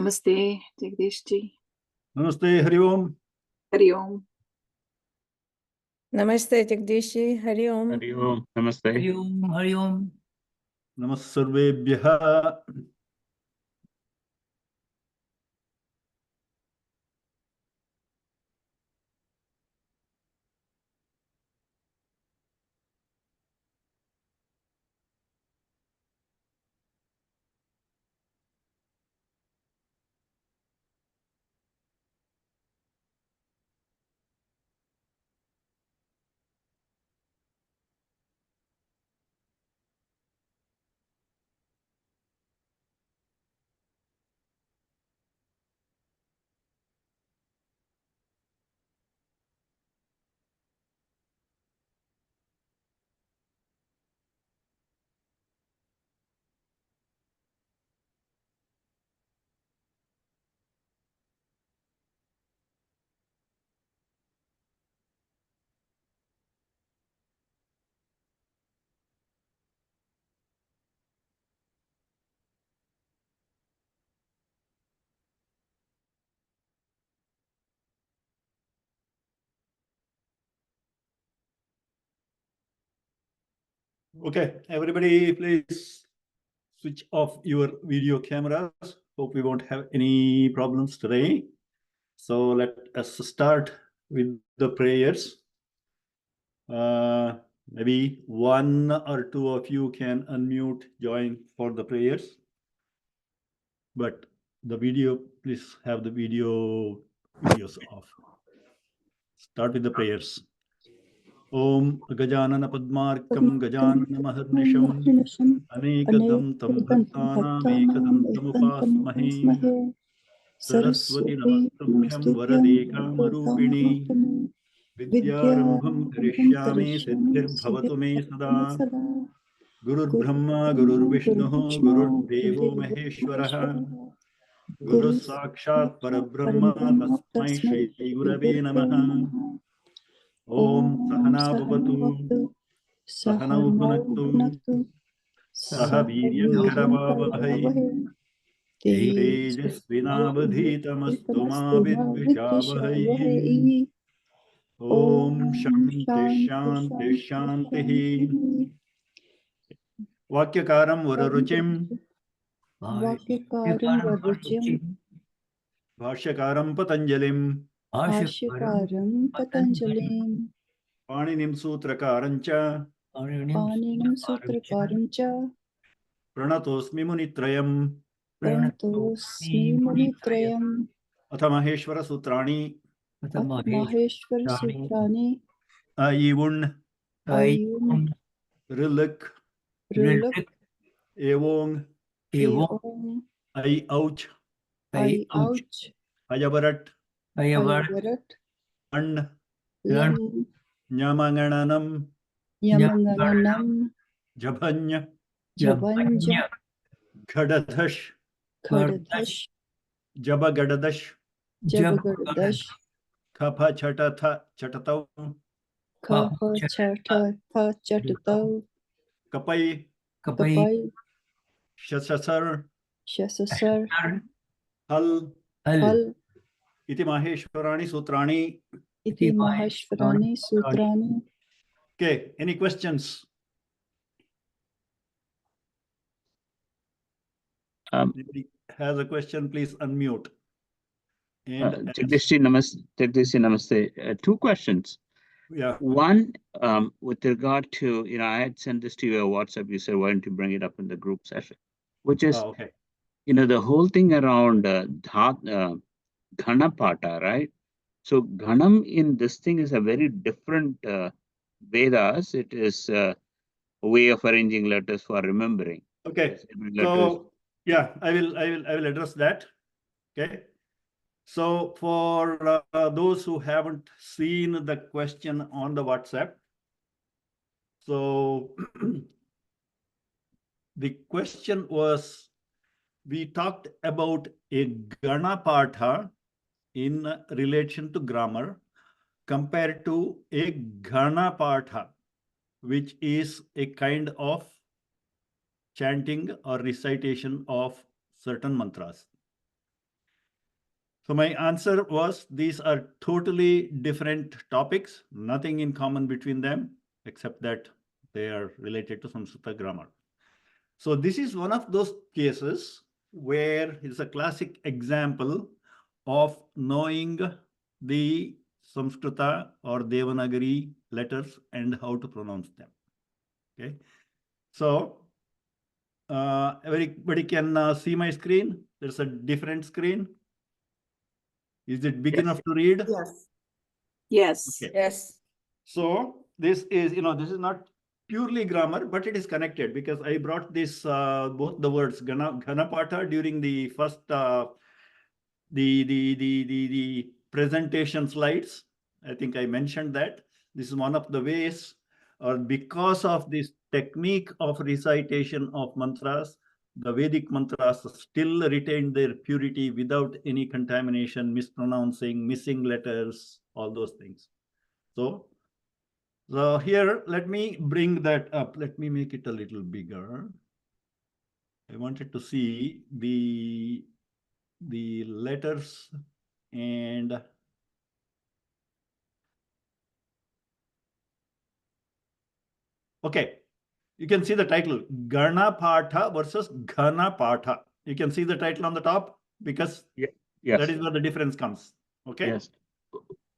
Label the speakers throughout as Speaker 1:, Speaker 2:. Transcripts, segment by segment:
Speaker 1: Namaste, Jagdish ji.
Speaker 2: Namaste, Hari Om.
Speaker 1: Hari Om.
Speaker 3: Namaste, Jagdish ji. Hari Om.
Speaker 4: Hari Om. Namaste.
Speaker 5: Hari Om. Hari Om.
Speaker 2: Namaste. Okay, everybody, please switch off your video cameras. Hope we won't have any problems today. So let us start with the prayers. Maybe one or two of you can unmute, join for the prayers. But the video, please have the videos off. Start with the prayers. Om Gajanana Padmarkam Gajanana Maharnisham Anekadam Tam Bhaktanam Ekadam Tamupasmahe Saraswati Namastumbhyam Varadekam Marupini Vidyarambham Karishyami Siddhir Bhavatu Me Sada Gurur Brahma Gurur Viṣṇuh Gurur Devo Maheshwaraha Guru Sakshat Parabrahma Tasmai Shri Gurave Namaha Om Sahana Bhavatu Sahanau Bhunaktu Saha Viryam Karavavahai Tejasvinavadhitamastu ma vidvijavahai Om Shanti Shanti Shanti Vakyakaram Vararuchim
Speaker 5: Vakyakaram Varuchim.
Speaker 2: Bhāṣyakaram Patanjalim
Speaker 5: Bhāṣyakaram Patanjalim.
Speaker 2: Pāninim Sutrakarancha
Speaker 5: Pāninim Sutrakarancha.
Speaker 2: Pranatosmi Munitrayam
Speaker 5: Pranatosmi Munitrayam.
Speaker 2: Atha Maheshwara Sutrani
Speaker 5: Maheshwar Sutrani.
Speaker 2: Aiyun
Speaker 5: Ayun.
Speaker 2: Rilak
Speaker 5: Rilak.
Speaker 2: Evong
Speaker 5: Evong.
Speaker 2: Ai Ouch
Speaker 5: Ouch.
Speaker 2: Ayavarat
Speaker 5: Ayavarat.
Speaker 2: An
Speaker 5: Lan.
Speaker 2: Nyamangananam
Speaker 5: Yamanganam.
Speaker 2: Jabhanya
Speaker 5: Jabanja.
Speaker 2: Ghadadash
Speaker 5: Kṛdantas.
Speaker 2: Jabagadadash
Speaker 5: Jabagardash.
Speaker 2: Kapha Chatatha Chatatav
Speaker 5: Kapha Chata Chatatav.
Speaker 2: Kapai
Speaker 5: Kapai.
Speaker 2: Shasasar
Speaker 5: Śāṅkara
Speaker 2: Hal
Speaker 5: Hal.
Speaker 2: Iti Maheshwarani Sutrani.
Speaker 5: Iti Maheshwarani Sutrani.
Speaker 2: Okay, any questions? Anybody has a question, please unmute. And
Speaker 4: Jagdish ji, namaste. Two questions.
Speaker 2: yeah,
Speaker 4: One, with regard to, I had sent this to you on WhatsApp. You said, why don't you bring it up in the group session? Which is,
Speaker 2: okay.
Speaker 4: the whole thing around Ghanapata, right? So Ghanam in this thing is a very different Vedas. It is a way of arranging letters for remembering.
Speaker 2: Okay. So yeah, I will address that. Okay. So for those who haven't seen the question on the WhatsApp, so the question was, we talked about a Ganapatha in relation to grammar compared to a Ganapatha, which is a kind of chanting or recitation of certain mantras. So my answer was these are totally different topics, nothing in common between them, except that they are related to Saṁskṛta grammar. So this is one of those cases where it's a classic example of knowing the Saṁskṛta or Devanagari letters and how to pronounce them. Okay. So everybody can see my screen. There's a different screen. Is it big enough to read?
Speaker 1: Yes. Yes.
Speaker 2: Okay.
Speaker 3: Yes.
Speaker 2: So this is, this is not purely grammar, but it is connected because I brought this both the words Ganapata during the first the presentation slides. I think I mentioned that this is one of the ways, or because of this technique of recitation of mantras, the Vedic mantras still retain their purity without any contamination, mispronouncing, missing letters, all those things. So here, let me bring that up. Let me make it a little bigger. I wanted to see the letters and okay. You can see the title, Ganapatha versus Ghanapatha. You can see the title on the top because
Speaker 4: Yes.
Speaker 2: that is where the difference comes. Okay.
Speaker 4: Yes.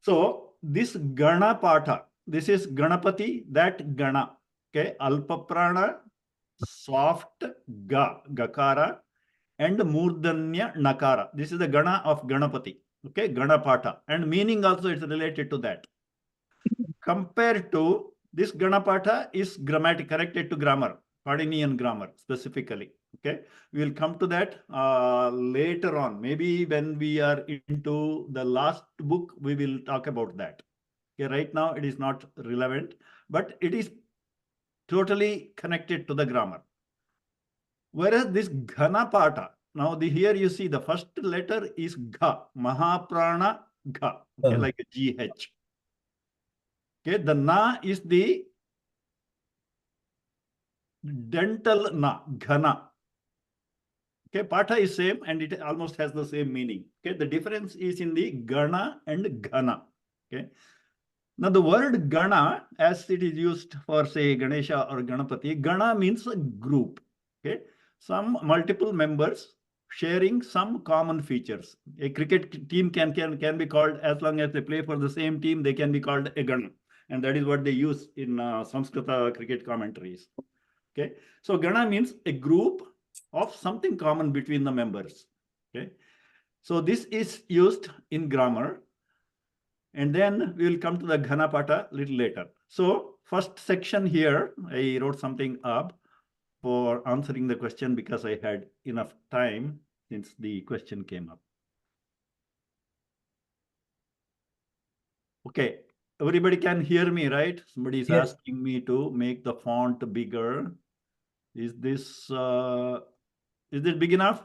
Speaker 2: So this Ganapatha, this is Ganapati, that Gana. Okay. Alpaprana, soft Ga, Gakara, and Murdanya Nakara. This is the Gana of Ganapati. Okay. Ganapatha. And meaning also is related to that. Compared to this Ganapatha is connected to grammar, Paninian grammar specifically. Okay, we will come to that later on. Maybe when we are into the last book, we will talk about that. Okay, right now it is not relevant, but it is totally connected to the grammar. Whereas this Ganapatha, now here you see the first letter is Gha, Mahaprana Gha, okay, like a GH. Okay, the Na is the dental Na, Ghana. Okay, Patha is same and it almost has the same meaning. Okay, the difference is in the Gana and Ghana. Okay, now the word Gana, as it is used for say Ganesha or Ganapati, Gana means a group. Okay, some multiple members sharing some common features. A cricket team can be called, as long as they play for the same team, they can be called a Gana. And that is what they use in Saṁskṛta cricket commentaries. Okay, so Gana means a group of something common between the members. Okay, so this is used in grammar, and then we will come to the Ghanapata a little later. So first section here, I wrote something up for answering the question because I had enough time since the question came up. Okay. Everybody can hear me, right? Somebody is asking me to make the font bigger. Is this big enough?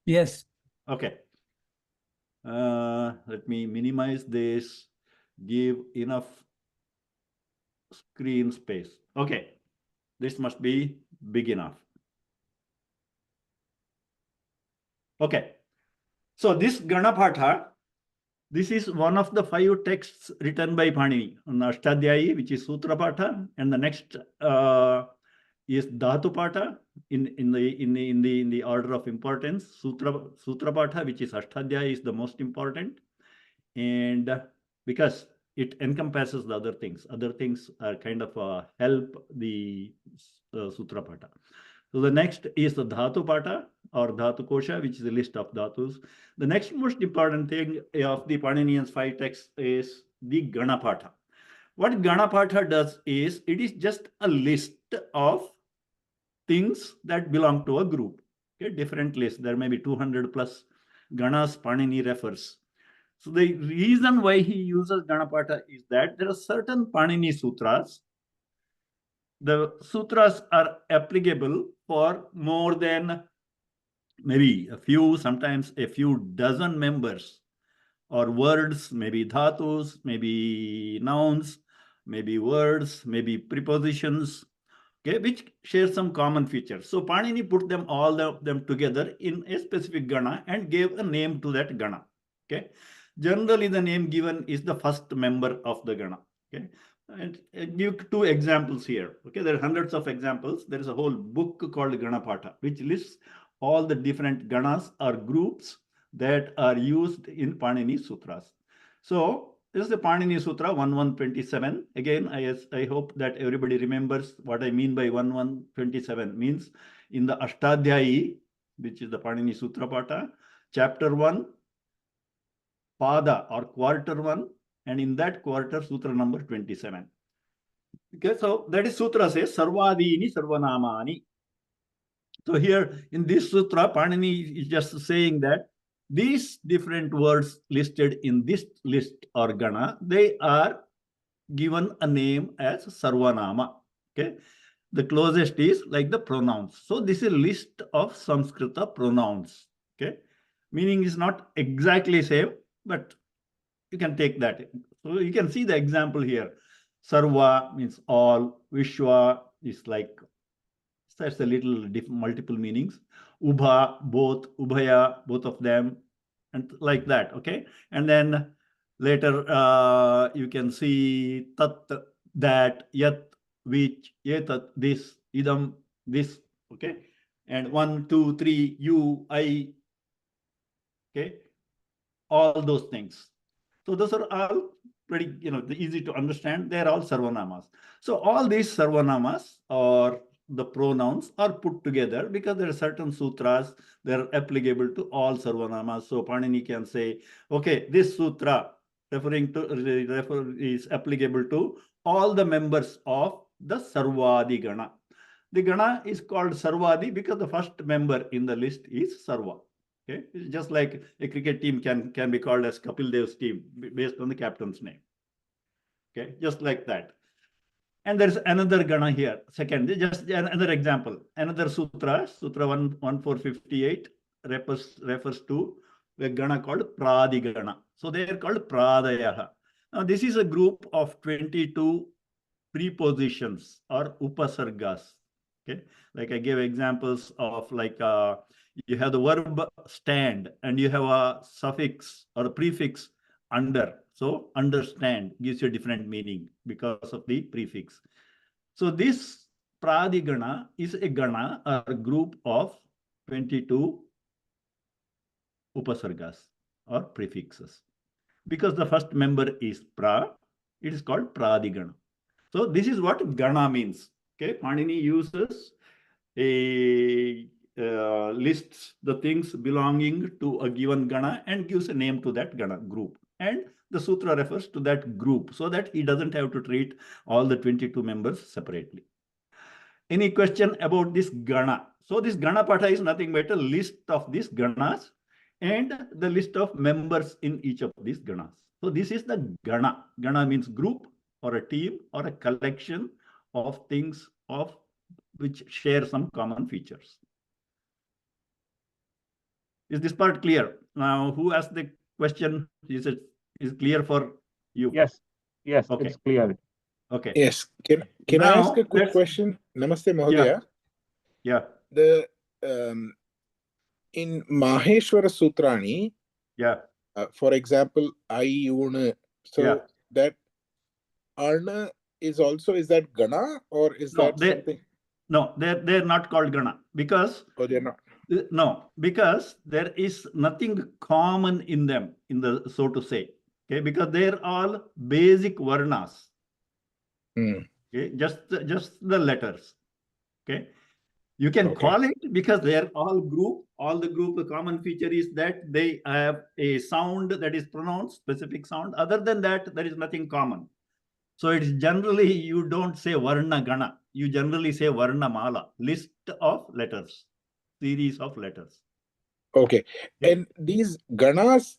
Speaker 6: Yes.
Speaker 2: Okay. Let me minimize this, give enough screen space. Okay. This must be big enough. Okay. So this Ganapatha, this is one of the 5 texts written by Panini on Ashtadhyayi, which is Sutrapatha, and the next is Dhatupatha in the order of importance. Sutrapatha, which is Ashtadhyayi, is the most important, and because it encompasses the other things. Other things are kind of help the Sutrapatha. So the next is the Dhatupatha or Dhatukosha, which is a list of dhatus. The next most important thing of the Paninian's 5 texts is the Ganapatha. What Ganapatha does is, it is just a list of things that belong to a group. Okay, different lists. There may be 200 plus Ganas Panini refers. So the reason why he uses Ganapatha is that there are certain Panini sutras. The sutras are applicable for more than maybe a few, sometimes a few dozen members or words, maybe dhatus, maybe nouns, maybe words, maybe prepositions, okay, which share some common features. So Panini put them all them together in a specific Gana and gave a name to that Gana. Okay. Generally, the name given is the first member of the gana. Okay. And give two examples here. Okay. There are hundreds of examples. There is a whole book called Ganapatha, which lists all the different ganas or groups that are used in Panini Sutras. So this is the Panini Sutra 1127. Again, I hope that everybody remembers what I mean by 1127. Means in the Ashtadhyayi, which is the Panini Sutra Pata, chapter 1, Pada or quarter 1, and in that quarter, Sutra number 27. Okay, so that is Sutra says Sarvadini Sarvanamani. So here in this Sutra, Panini is just saying that these different words listed in this list or gana, they are given a name as Sarvanama. Okay. The closest is like the pronouns. So this is a list of Saṁskṛta pronouns. Okay. Meaning is not exactly same, but you can take that. So you can see the example here. Sarva means all. Vishwa is like, that's a little multiple meanings. Ubha, both. Ubhaya, both of them. And like that. Okay. And then later you can see tat, that, yat, which, yetat, this, idam, this. Okay. And 1, 2, 3, you, I. Okay. All those things. So those are all pretty, easy to understand. They're all sarvanamas. So all these sarvanamas or the pronouns are put together because there are certain sutras that are applicable to all sarvanamas. So Panini can say, okay, this sutra is applicable to all the members of the Sarvadi Gana. The Gana is called Sarvadi because the first member in the list is Sarva. Okay, it's just like a cricket team can be called as Kapil Dev's team based on the captain's name. Okay, just like that. And there's another gana here. Second, just another example. Another sutra, Sutra 1458, refers to a gana called Pradigana. So they are called Pradayaha. Now this is a group of 22 prepositions or upasargas. Okay, like I gave examples of like you have the verb stand and you have a suffix or a prefix under. So understand gives you a different meaning because of the prefix. So this Pradigana is a gana or a group of 22 upasargas or prefixes. Because the first member is pra, it is called Pradigana. So this is what gana means. Okay, Panini uses lists the things belonging to a given gana and gives a name to that gana group. And the sutra refers to that group so that he doesn't have to treat all the 22 members separately. Any question about this gana? So this gana patha is nothing but a list of these ganas and the list of members in each of these ganas. So this is the gana. Gana means group or a team or a collection of things of which share some common features. Is this part clear? Now, who asked the question? Is clear for you?
Speaker 4: Yes,
Speaker 2: Okay.
Speaker 4: it's clear.
Speaker 2: Okay.
Speaker 6: Yes. Can I ask a quick question? Namaste, Mahodaya.
Speaker 2: Yeah.
Speaker 6: The in Maheshwara Sutrani, for example, I una. So that arna is that gana or is that something?
Speaker 2: No, they're not called gana because
Speaker 6: they're not.
Speaker 2: No, because there is nothing common in them, so to say. Okay, because they're all basic varnas. Okay, just the letters. Okay, you can call it because they are all group. All the group, the common feature is that they have a sound that is pronounced, specific sound. Other than that, there is nothing common. So it's generally, you don't say varna gana. You generally say varna mala, list of letters, series of letters.
Speaker 6: Okay. And these ganas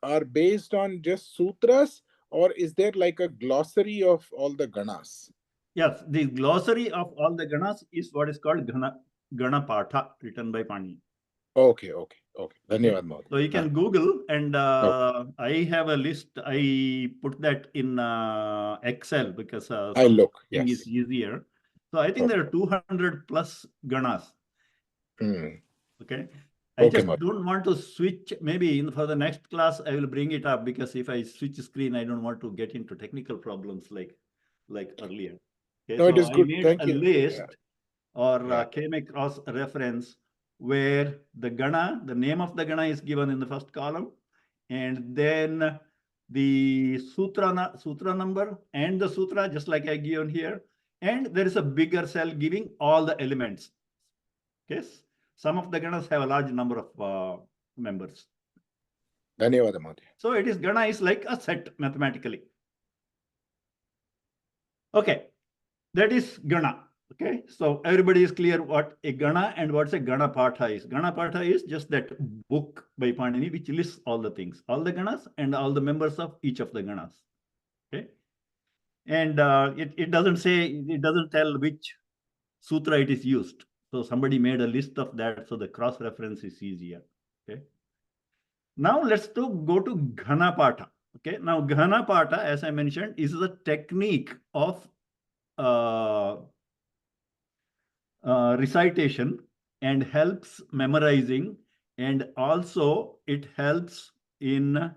Speaker 6: are based on just sutras, or is there like a glossary of all the ganas?
Speaker 2: Yes, the glossary of all the ganas is what is called Ganapatha, written by Panini.
Speaker 6: Okay. Dhanyavad, Mahodaya.
Speaker 2: So you can Google, and I have a list. I put that in Excel because
Speaker 6: I look. Yes.
Speaker 2: is easier. So I think there are 200 plus ganas. Okay. I
Speaker 6: Okay,
Speaker 2: just
Speaker 6: Maharaj.
Speaker 2: don't want to switch. Maybe for the next class, I will bring it up, because if I switch screen, I don't want to get into technical problems like earlier. Okay,
Speaker 6: No, it is
Speaker 2: I
Speaker 6: good.
Speaker 2: made
Speaker 6: Thank
Speaker 2: a
Speaker 6: you.
Speaker 2: list or
Speaker 6: Yeah.
Speaker 2: came across a reference where the gana, the name of the gana is given in the first column, and then the sutra number and the sutra, just like I given here, and there is a bigger cell giving all the elements. Yes, some of the ganas have a large number of members.
Speaker 6: Dhanyawad, Maharaj.
Speaker 2: So it is gana is like a set mathematically. Okay, that is gana. Okay, so everybody is clear what a gana and what's a gana patha is. Gana patha is just that book by Panini which lists all the things, all the ganas and all the members of each of the ganas. Okay, and it doesn't say, it doesn't tell which sutra it is used. So somebody made a list of that, so the cross reference is easier. Okay. Now let's go to Ghana Patha. Okay. Now Ghana Patha, as I mentioned, is a technique of recitation and helps memorizing, and also it helps in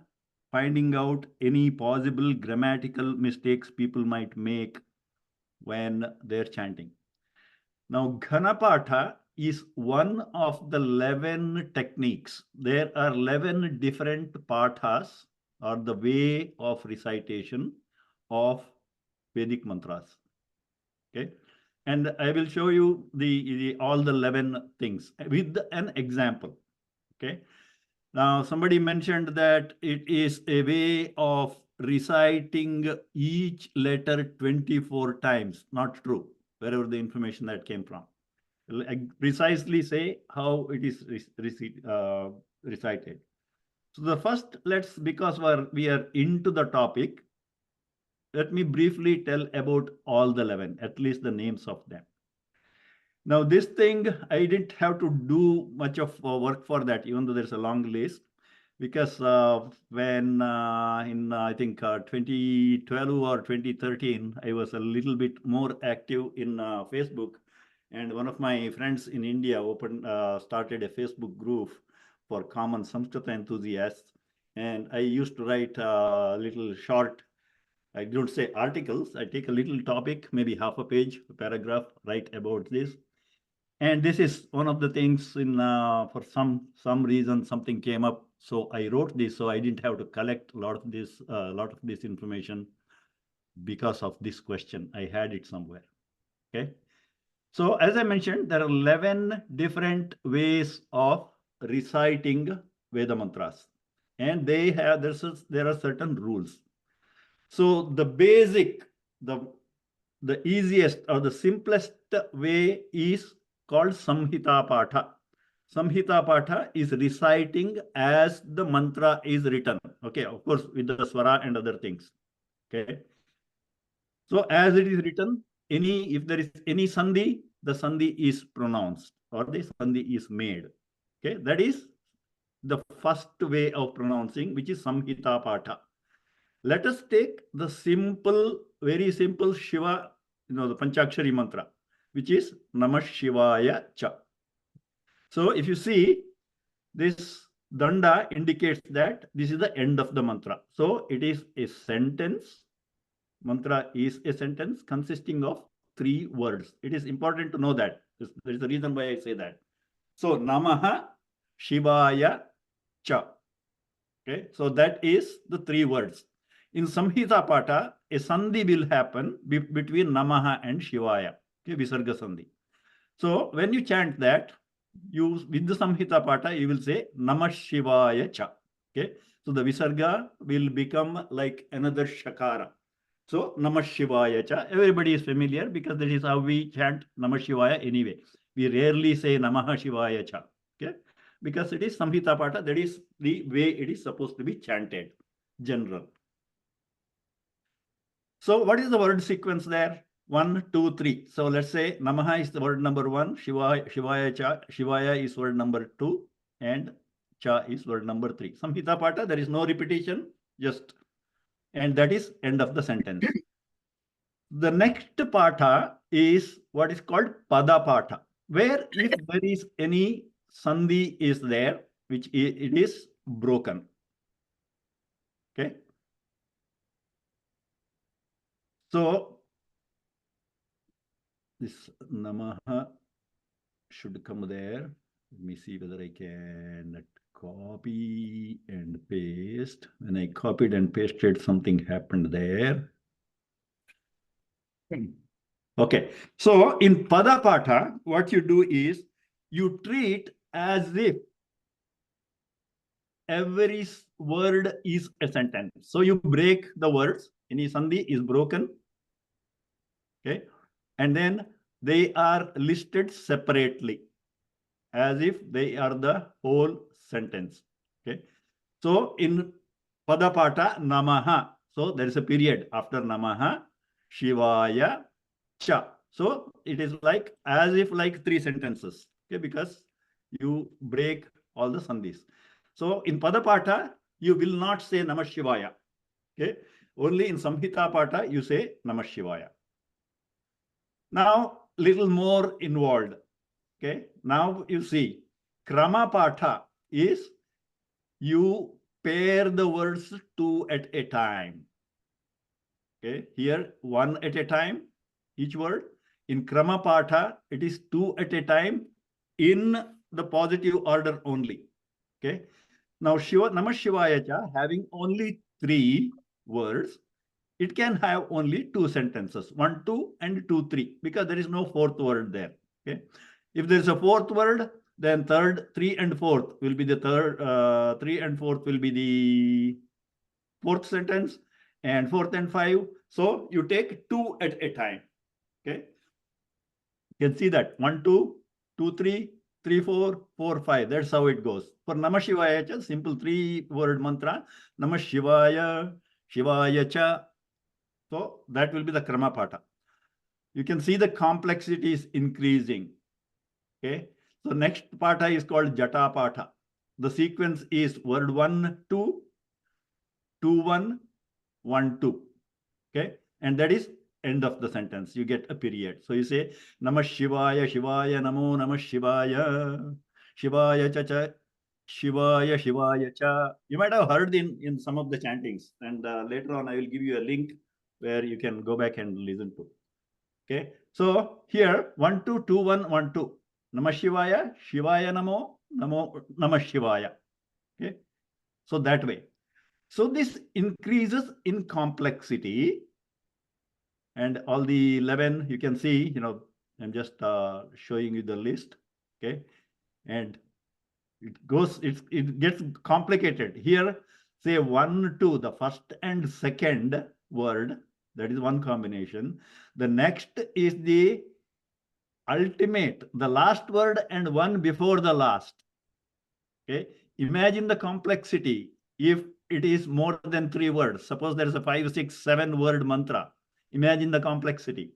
Speaker 2: finding out any possible grammatical mistakes people might make when they're chanting. Now, Ghanapatha is one of the 11 techniques. There are 11 different pathas, or the way of recitation of Vedic mantras. Okay, and I will show you all the 11 things with an example. Okay, now somebody mentioned that it is a way of reciting each letter 24 times. Not true. Wherever the information that came from, I precisely say how it is recited. So the first, because we are into the topic, let me briefly tell about all the 11, at least the names of them. Now this thing, I didn't have to do much of work for that, even though there's a long list, because when in I think 2012 or 2013, I was a little bit more active in Facebook, and one of my friends in India started a Facebook group for common Saṁskṛta enthusiasts, and I used to write little short, I don't say articles, I take a little topic, maybe half a page, a paragraph, write about this. And this is one of the things in for some reason something came up, so I wrote this, so I didn't have to collect a lot of this information because of this question. I had it somewhere. Okay, so as I mentioned, there are 11 different ways of reciting Veda mantras, and there are certain rules. So the basic, the easiest or the simplest way is called Samhita Patha. Samhita Patha is reciting as the mantra is written. Okay, of course, with the swara and other things. Okay. So as it is written, if there is any sandhi, the sandhi is pronounced or the sandhi is made. Okay, that is the first way of pronouncing, which is Samhita Patha. Let us take the simple, very simple Shiva, the Panchakshari mantra, which is Namah Shivaya Cha. So if you see, this danda indicates that this is the end of the mantra. So it is a sentence. Mantra is a sentence consisting of 3 words. It is important to know that. There is a reason why I say that. So Namaha Shivaya Cha. Okay, so that is the 3 words. In Samhita Patha, a sandhi will happen between Namaha and Shivaya. Okay, Visarga sandhi. So when you chant that, with the Samhita Patha, you will say Namah Shivaya Cha. Okay, so the Visarga will become like another Shakara. So Namah Shivaya Cha. Everybody is familiar because that is how we chant Namah Shivaya anyway. We rarely say Namah Shivaya Cha. Okay, because it is Samhita Patha, that is the way it is supposed to be chanted, general. So what is the word sequence there? 1, 2, 3. So let's say Namaha is the word number 1, Shivaya Cha, Shivaya is word number 2, and Cha is word number 3. Samhita Patha, there is no repetition, and that is end of the sentence. The next Patha is what is called Pada Patha, where if there is any sandhi is there, which it is broken. Okay. So this namaha should come there. Let me see whether I can copy and paste. When I copied and pasted, something happened there. Okay. So in Padapatha, what you do is you treat as if every word is a sentence. So you break the words. Any sandhi is broken. Okay. And then they are listed separately as if they are the whole sentence. Okay. So in Padapata, Namaha. So there is a period after Namaha, Shivaya, Cha. So it is like as if like three sentences. Okay, because you break all the sandhis. So in Padapata, you will not say Namah Shivaya. Okay. Only in Samhita Pata, you say Namah Shivaya. Now, little more involved. Okay. Now you see, Krama Patha is you pair the words two at a time. Okay. Here, one at a time, each word. In Krama Patha, it is two at a time in the positive order only. Okay. Now, Namah Shivaya Cha, having only three words, it can have only two sentences, 1, 2, and 2, 3, because there is no fourth word there. Okay. If there is a fourth word, then third, 3, and 4th will be the third, 3 and 4th will be the fourth sentence, and 4th and 5. So you take two at a time. Okay. You can see that 1, 2, 2, 3, 3, 4, 4, 5. That's how it goes. For Namah Shivaya, simple 3-word mantra, Namah Shivaya, Shivaya Cha. So that will be the Krama Pata. You can see the complexity is increasing. Okay. So next Pata is called Jata Pata. The sequence is word 1, 2, 2, 1, 1, 2. Okay. And that is end of the sentence. You get a period. So you say Namah Shivaya, Shivaya Namo Namah Shivaya, Shivaya Cha Cha, Shivaya, Shivaya Cha. You might have heard in some of the chantings. And later on, I will give you a link where you can go back and listen to. Okay. So here, 1, 2, 2, 1, 1, 2. Namah Shivaya, Shivaya Namo, Namah Shivaya. Okay. So that way. So this increases in complexity. And all the 11, you can see, I'm just showing you the list. Okay. And it gets complicated. Here, say 1, 2, the first and second word, that is one combination. The next is the ultimate, the last word and one before the last. Okay. Imagine the complexity if it is more than 3 words. Suppose there is a 5, 6, 7 word mantra. Imagine the complexity.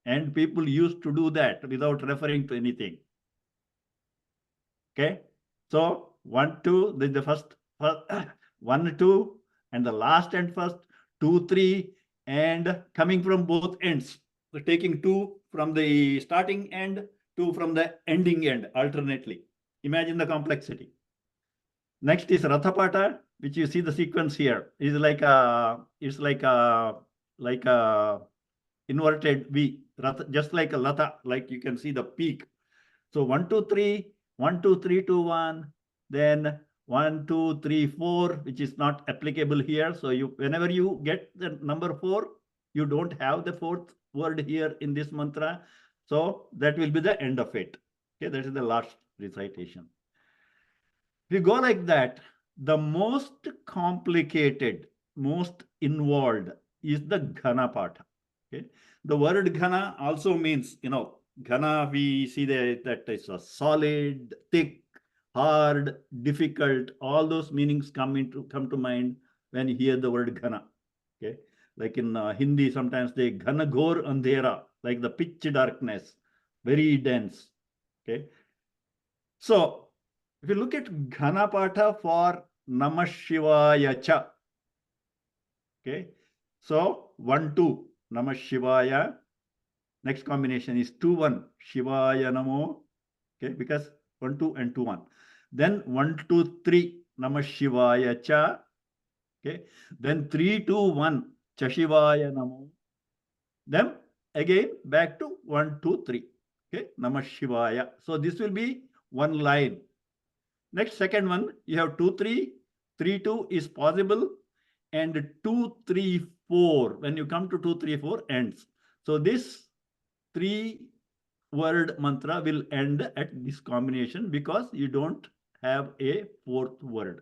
Speaker 2: And people used to do that without referring to anything. Okay. So 1, 2, the first 1, 2, and the last and first 2, 3, and coming from both ends. So taking 2 from the starting end, 2 from the ending end alternately. Imagine the complexity. Next is Rathapata, which you see the sequence here. It's like a inverted V, just like a Latha, like you can see the peak. So 1, 2, 3, 1, 2, 3, 2, 1, then 1, 2, 3, 4, which is not applicable here. So whenever you get the number 4, you don't have the fourth word here in this mantra. So that will be the end of it. Okay, that is the last recitation. If you go like that, the most complicated, most involved is the Ghana part. Okay, the word Ghana also means, Ghana, we see that it's a solid, thick, hard, difficult. All those meanings come to mind when you hear the word Ghana. Okay, like in Hindi, sometimes they Ghana Ghor Andhera, like the pitch darkness, very dense. Okay, so if you look at Ghana Patha for Namah Shivaya Cha. Okay, so 1, 2 Namah Shivaya. Next combination is 2, 1 Shivaya Namo. Okay, because 1, 2, and 2, 1. Then 1, 2, 3, Namah Shivaya Cha. Okay. Then 3, 2, 1, Cha Shivaya Namo. Then again back to 1, 2, 3. Okay. Namah Shivaya. So this will be one line. Next, second one, you have 2, 3, 3, 2 is possible, and 2, 3, 4. When you come to 2, 3, 4, ends. So this 3-word mantra will end at this combination because you don't have a 4th word.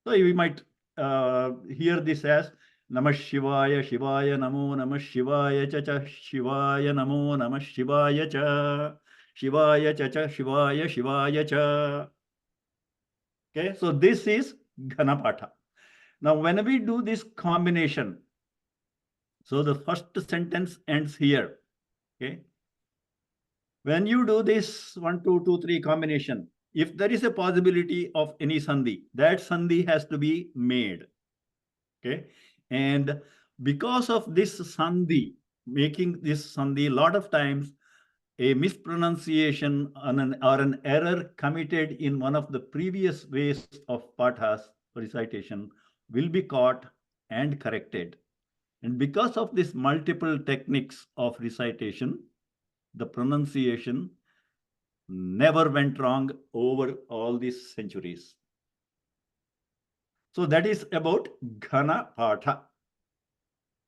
Speaker 2: So you might hear this as Namah Shivaya, Shivaya Namo, Namah Shivaya Cha Cha, Shivaya Namo, Namah Shivaya Cha, Shivaya Cha Cha, Shivaya, Shivaya Cha. Okay, so this is Ghanapatha. Now, when we do this combination, so the first sentence ends here. Okay. When you do this 1, 2, 2, 3 combination, if there is a possibility of any sandhi, that sandhi has to be made. Okay. And because of this sandhi, making this sandhi, a lot of times a mispronunciation or an error committed in one of the previous ways of pathas, recitation, will be caught and corrected. And because of this multiple techniques of recitation, the pronunciation never went wrong over all these centuries. So that is about Ghanapatha.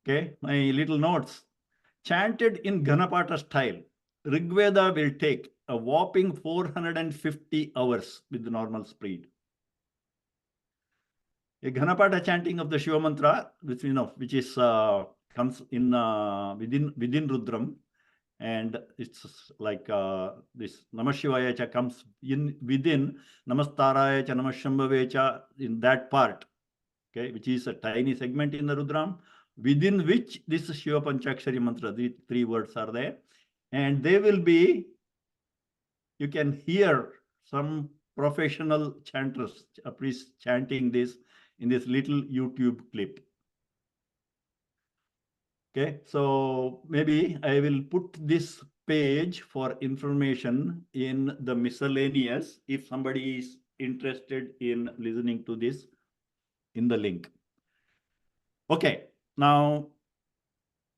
Speaker 2: Okay, my little notes. Chanted in Ghanapatha style, Rigveda will take a whopping 450 hours with the normal speed. A Ghanapatha chanting of the Shiva mantra, which is comes in within Rudram, and it's like this Namah Shivaya Cha comes in within Namastaraya Cha Namah Cha in that part, okay, which is a tiny segment in the Rudram, within which this Shiva Panchakshari mantra, the 3 words are there, and they will be, you can hear some professional chanters, priests chanting this in this little YouTube clip. Okay, so maybe I will put this page for information in the miscellaneous if somebody is interested in listening to this in the link. Okay, now,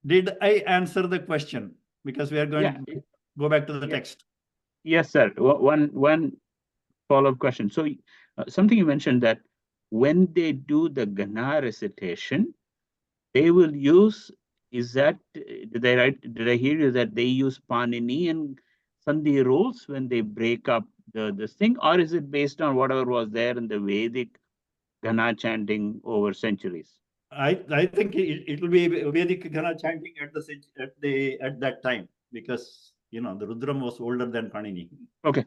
Speaker 2: did I answer the question? Because we are going to go back to the text.
Speaker 4: Yes, sir. One follow-up question. So something you mentioned that when they do the Gana recitation, they will use, is that, did I hear you that they use Panini and Sandhi rules when they break up this thing, or is it based on whatever was there in the Vedic Gana chanting over centuries?
Speaker 2: I think it will be Vedic Gana chanting at that time, because the Rudram was older than Panini.
Speaker 4: Okay.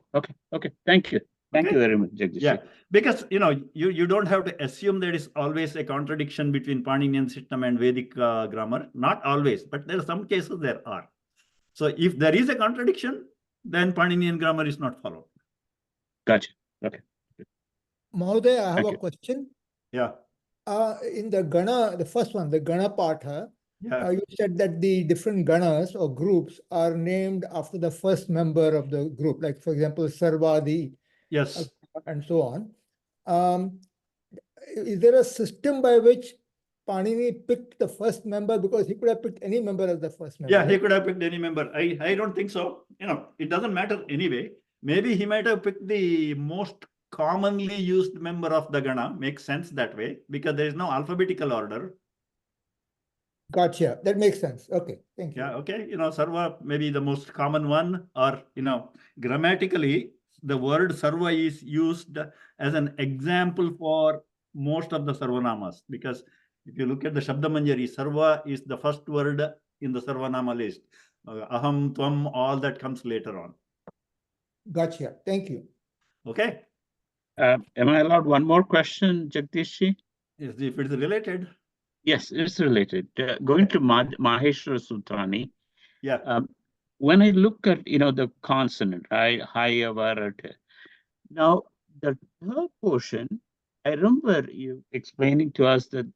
Speaker 4: Thank you. Thank you very much, Jagdish.
Speaker 2: Yeah, because you don't have to assume there is always a contradiction between Paninian system and Vedic grammar. Not always, but there are some cases there are. So if there is a contradiction, then Paninian grammar is not followed.
Speaker 4: Gotcha. Okay.
Speaker 7: Mahoday, I have a question.
Speaker 2: Yeah.
Speaker 7: In the Gana, the first one, the Ganapatha,
Speaker 2: Yeah.
Speaker 7: you said that the different Ganas or groups are named after the first member of the group, like for example, Sarvadi.
Speaker 2: Yes.
Speaker 7: And so on. Is there a system by which Panini picked the first member? Because he could have picked any member as the first member.
Speaker 2: Yeah, he could have picked any member. I don't think so. It doesn't matter anyway. Maybe he might have picked the most commonly used member of the Gana. Makes sense that way, because there is no alphabetical order.
Speaker 7: Gotcha. That makes sense. Okay, thank you.
Speaker 2: Yeah, okay. Sarva may be the most common one, or, grammatically, the word Sarva is used as an example for most of the Sarvanamas, because if you look at the Shabdamanjari, Sarva is the first word in the Sarvanama list. Aham, Tvam, all that comes later on.
Speaker 7: Gotcha. Thank you.
Speaker 2: Okay.
Speaker 4: Am I allowed one more question, Jagdish?
Speaker 2: Yes, if it's related.
Speaker 4: Yes, it's related. Going to Maheshwara Sutrani.
Speaker 2: Yeah.
Speaker 4: When I look at the consonant, Hayavarat. Now the third portion, I remember you explaining to us that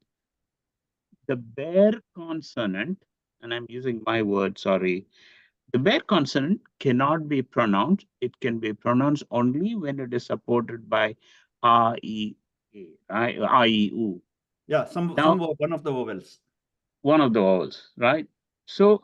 Speaker 4: the bare consonant, and I'm using my word, sorry, The bare consonant cannot be pronounced. It can be pronounced only when it is supported by a, e, a, right? A, e, u.
Speaker 2: Yeah, one of the vowels.
Speaker 4: One of the vowels, right? So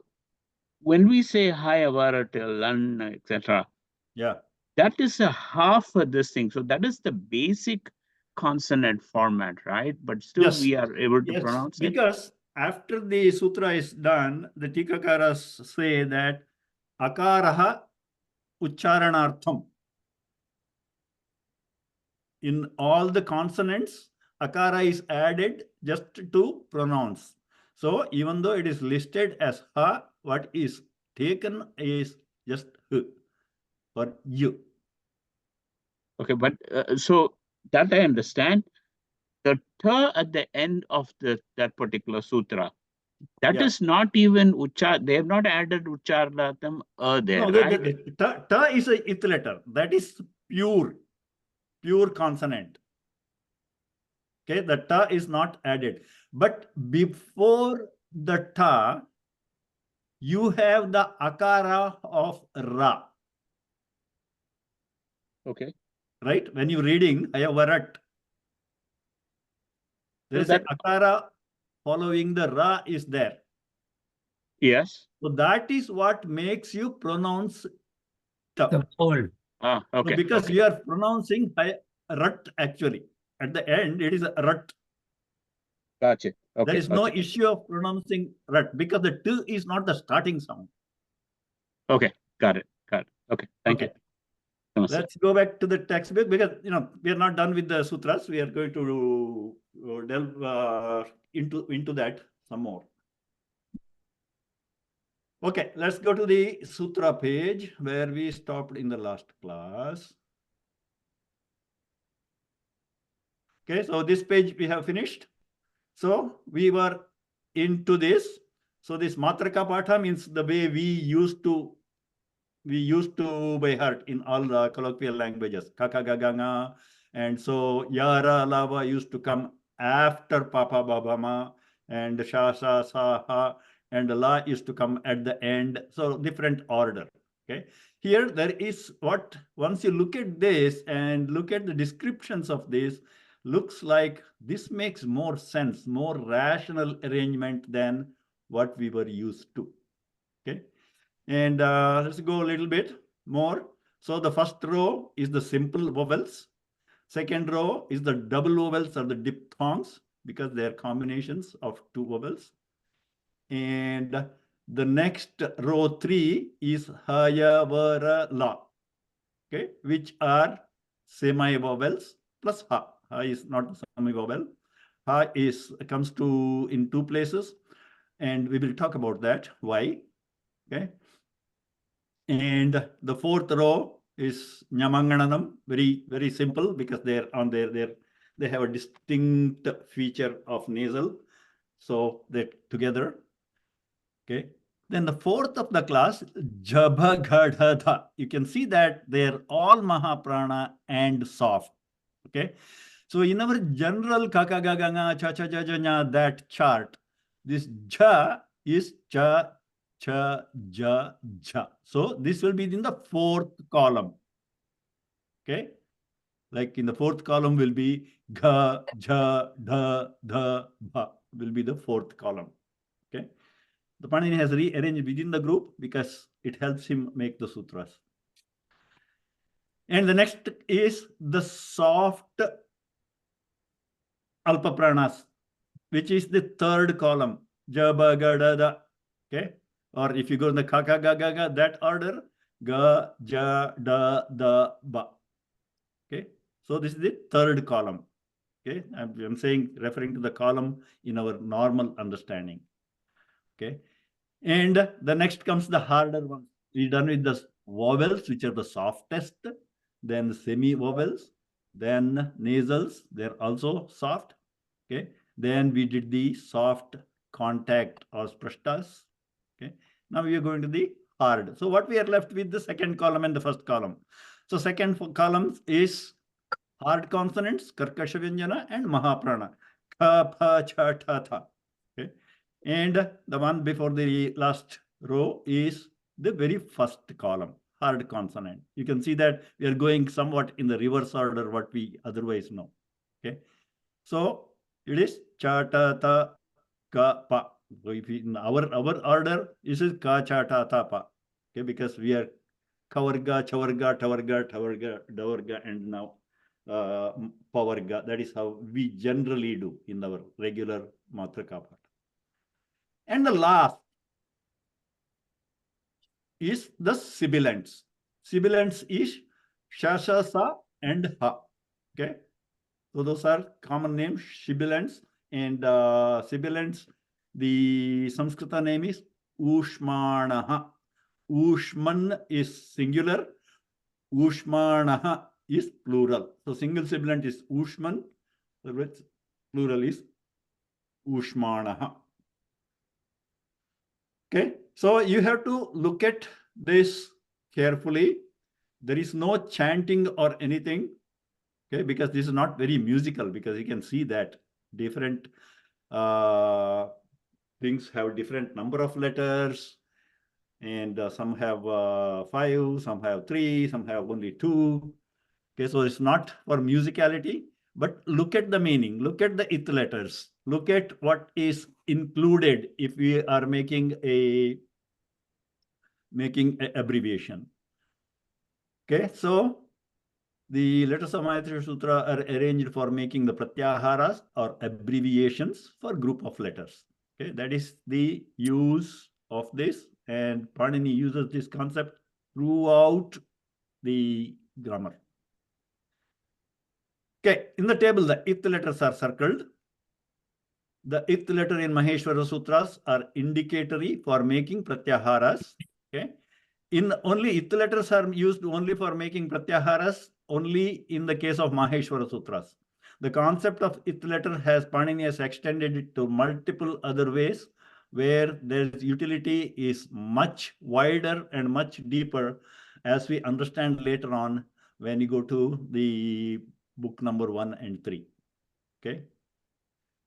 Speaker 4: when we say hi, avaratil, lan, etc.,
Speaker 2: Yeah.
Speaker 4: that is a half of this thing. So that is the basic consonant format, right? But still
Speaker 2: Yes.
Speaker 4: we are able to
Speaker 2: Yes,
Speaker 4: pronounce it.
Speaker 2: because after the sutra is done, the tikakaras say that akaraha ucharanartham. In all the consonants, akara is added just to pronounce. So even though it is listed as ha, what is taken is just h or you.
Speaker 4: Okay, but so that I understand. The ta at the end of that particular sutra, that is not even uchar. They have not added ucharlatam there,
Speaker 2: No,
Speaker 4: right?
Speaker 2: ta is a ith letter. That is pure consonant. Okay, the ta is not added. But before the ta, you have the akara of ra.
Speaker 4: Okay.
Speaker 2: Right? When you're reading ayavarat, there is an akara following the ra is there.
Speaker 4: Yes.
Speaker 2: So that is what makes you pronounce ta.
Speaker 8: The whole.
Speaker 4: Ah, okay.
Speaker 2: So because
Speaker 4: okay.
Speaker 2: you are pronouncing rat actually. At the end, it is a rat.
Speaker 4: Gotcha. Okay.
Speaker 2: There is no issue of pronouncing rat because the t is not the starting sound.
Speaker 4: Okay. Got it. Got it. Okay. Thank you.
Speaker 2: Let's go back to the textbook because we are not done with the sutras. We are going to delve into that some more. Okay, let's go to the sutra page where we stopped in the last class. Okay, so this page we have finished. So we were into this. So this matraka patha means the way we used to by heart in all the colloquial languages, kaka gaganga, and so yara lava used to come after papa babama, and shasa saha, and la used to come at the end. So different order. Okay, here there is what, once you look at this and look at the descriptions of this, looks like this makes more sense, more rational arrangement than what we were used to. Okay. And let's go a little bit more. So the first row is the simple vowels. Second row is the double vowels or the diphthongs because they are combinations of two vowels. And the next row 3 is haya, vara, la, okay, which are semi-vowels plus ha. Ha is not a semi-vowel. Ha comes in two places, and we will talk about that. Why? Okay. And the fourth row is Nyamangananam, very, very simple because they're on they have a distinct feature of nasal. So they're together. Okay. Then the fourth of the class, Jabhagadhadha. You can see that they're all Mahaprana and soft. Okay. So in our general Kakagaganga, Cha-cha-ja-ja-nya, that chart, this Ja is Cha, Cha, Ja, Ja. So this will be in the fourth column. Okay. Like in the fourth column will be Gha, Ja, Dha, Dha, Bha will be the fourth column. Okay. The Panini has rearranged within the group because it helps him make the sutras. And the next is the soft Alpa Pranas, which is the third column. Jaba, ga, da, da. Okay. Or if you go in the kaka, ga, ga, ga, that order, ga, ja, da, da, ba. Okay. So this is the third column. Okay. I'm saying, referring to the column in our normal understanding. Okay. And the next comes the harder one. We're done with the vowels, which are the softest, then the semi-vowels, then nasals, they're also soft. Okay. Then we did the soft contact or sprashtas. Okay. Now we are going to the hard. So what we are left with the second column and the first column. So second column is hard consonants, karkasha vyanjana and mahaprana. Ka, pa, cha, ta, tha. Okay. And the one before the last row is the very first column, hard consonant. You can see that we are going somewhat in the reverse order what we otherwise know. Okay, so it is cha ta ta ka pa. So if in our order, this is ka cha ta ta pa. Okay, because we are kavarga, chavarga, tavarga, tavarga, davarga, and now pavarga. That is how we generally do in our regular matraka part. And the last is the sibilants. Sibilants is shasha, sa, and ha. Okay, so those are common names, sibilants. And sibilants, the Saṁskṛta name is Ushmanaha. Ushman is singular, Ushmanaha is plural. So single sibilant is Ushman, plural is Ushmanaha. Okay, so you have to look at this carefully. There is no chanting or anything, okay, because this is not very musical, because you can see that different things have different number of letters, and some have 5, some have 3, some have only 2. Okay, so it's not for musicality, but look at the meaning, look at the ith letters, look at what is included if we are making a abbreviation. Okay, so the letters of Mayatri Sutra are arranged for making the pratyaharas or abbreviations for group of letters. Okay, that is the use of this, and Panini uses this concept throughout the grammar. Okay, in the table, the ith letters are circled. The ith letter in Maheshwara Sutras are indicatory for making pratyaharas. Okay, in only ith letters are used only for making pratyaharas only in the case of Maheshwara Sutras. The concept of ith letter Panini has extended it to multiple other ways where their utility is much wider and much deeper, as we understand later on when you go to the book number 1 and 3. Okay,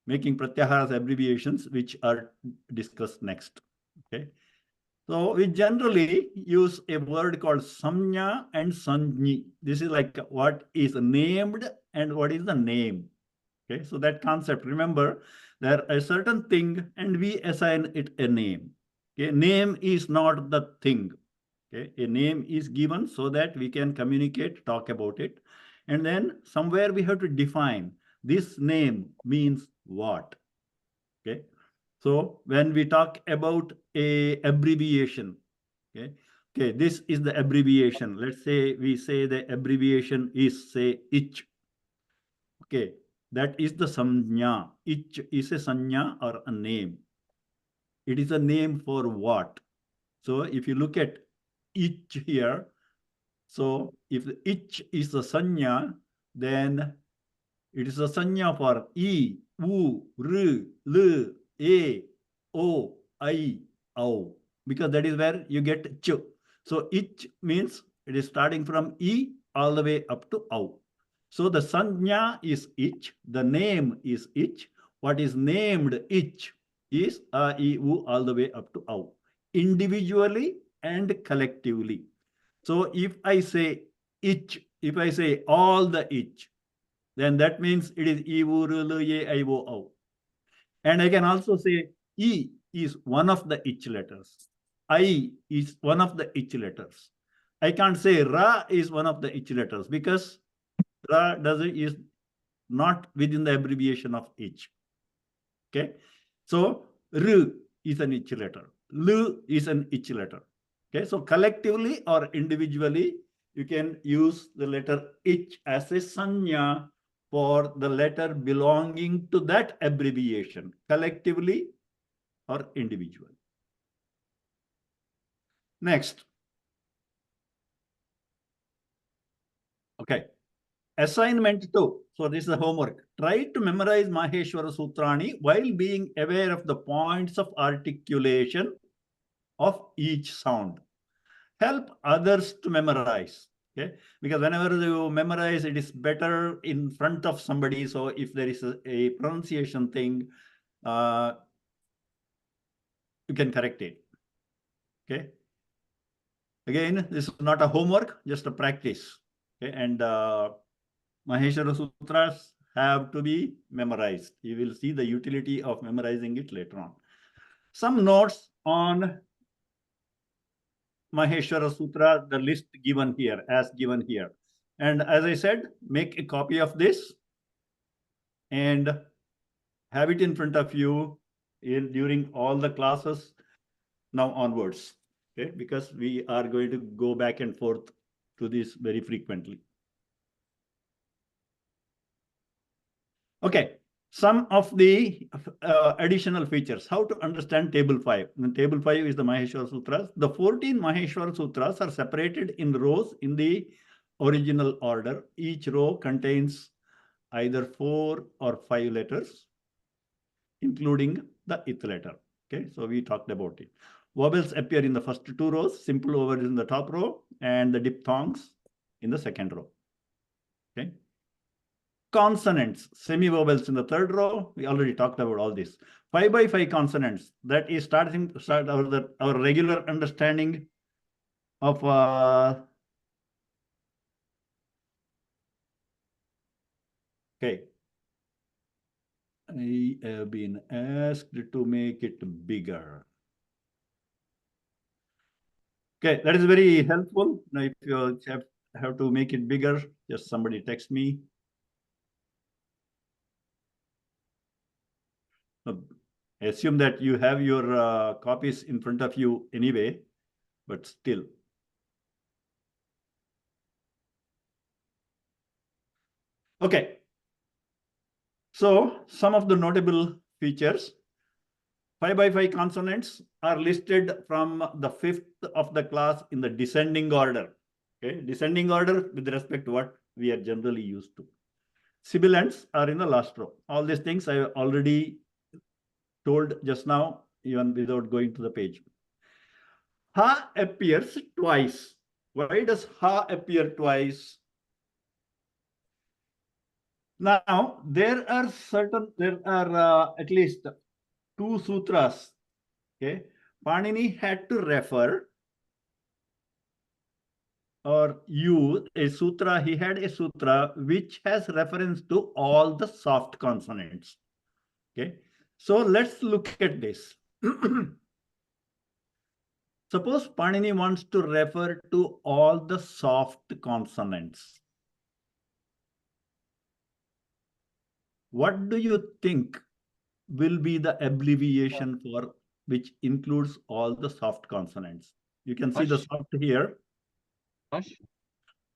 Speaker 2: making pratyaharas abbreviations, which are discussed next. Okay, so we generally use a word called samnya and sanjni. This is like what is named and what is the name. Okay, so that concept, remember, there is a certain thing and we assign it a name. Okay, name is not the thing. Okay, a name is given so that we can communicate, talk about it. And then somewhere we have to define this name means what. Okay, so when we talk about a abbreviation, okay, this is the abbreviation. Let's say we say the abbreviation is, say, ich. Okay, that is the samnya. Ich is a sanya or a name. It is a name for what? So if you look at ich here, so if ich is a sanya, then it is a sanya for I, U, R, L, A, O, I, O, because that is where you get ch. So ich means it is starting from I all the way up to O. So the sanya is ich, the name is ich. What is named ich is A, I, U all the way up to O, individually and collectively. So if I say ich, if I say all the ich, then that means it is I, U, R, L, A, I, O, O. And I can also say I is one of the ich letters. I is one of the ich letters. I can't say Ra is one of the ich letters because Ra is not within the abbreviation of ich. Okay, so R is an ich letter. L is an ich letter. Okay, so collectively or individually, you can use the letter ich as a sanya for the letter belonging to that abbreviation, collectively or individually. Next. Okay. Assignment 2. So this is the homework. Try to memorize Maheshwara Sutrani while being aware of the points of articulation of each sound. Help others to memorize. Okay, because whenever you memorize, it is better in front of somebody. So if there is a pronunciation thing, you can correct it. Okay, Again, this is not a homework, just a practice. Okay, and Maheshwara Sutras have to be memorized. You will see the utility of memorizing it later on. Some notes on Maheshwara Sutra, the list given here, as given here. And as I said, make a copy of this and have it in front of you during all the classes now onwards. Okay, because we are going to go back and forth to this very frequently. Okay, some of the additional features. How to understand table 5. And table 5 is the Maheshwara Sutras. The 14 Maheshwara Sutras are separated in rows in the original order. Each row contains either 4 or 5 letters, including the ith letter. Okay, so we talked about it. Vowels appear in the first 2 rows, simple vowels in the top row, and the diphthongs in the second row. Okay. Consonants, semi-vowels in the 3rd row. We already talked about all this. 5 by 5 consonants. That is our regular understanding of okay. I have been asked to make it bigger. Okay, that is very helpful. Now, if you have to make it bigger, just somebody text me. I assume that you have your copies in front of you anyway, but still. Okay. So some of the notable features. 5 by 5 consonants are listed from the 5th of the class in the descending order. Okay, descending order with respect to what we are generally used to. Sibilants are in the last row. All these things I have already told just now, even without going to the page. Ha appears twice. Why does ha appear twice? Now, there are at least 2 sutras. Okay, Panini had to refer or use a sutra. He had a sutra which has reference to all the soft consonants. Okay, so let's look at this. Suppose Panini wants to refer to all the soft consonants. What do you think will be the abbreviation for which includes all the soft consonants? You can see the soft here.
Speaker 4: Hush.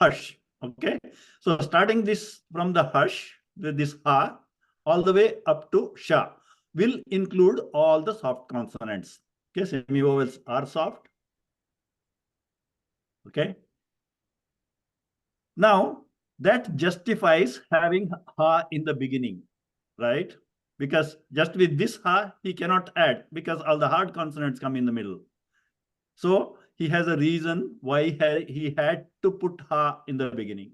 Speaker 2: Hush. Okay. So starting this from the hush, with this ha, all the way up to sha, will include all the soft consonants. Okay. Semi-vowels are soft. Okay. Now, that justifies having ha in the beginning, right? Because just with this ha, he cannot add because all the hard consonants come in the middle. So he has a reason why he had to put ha in the beginning.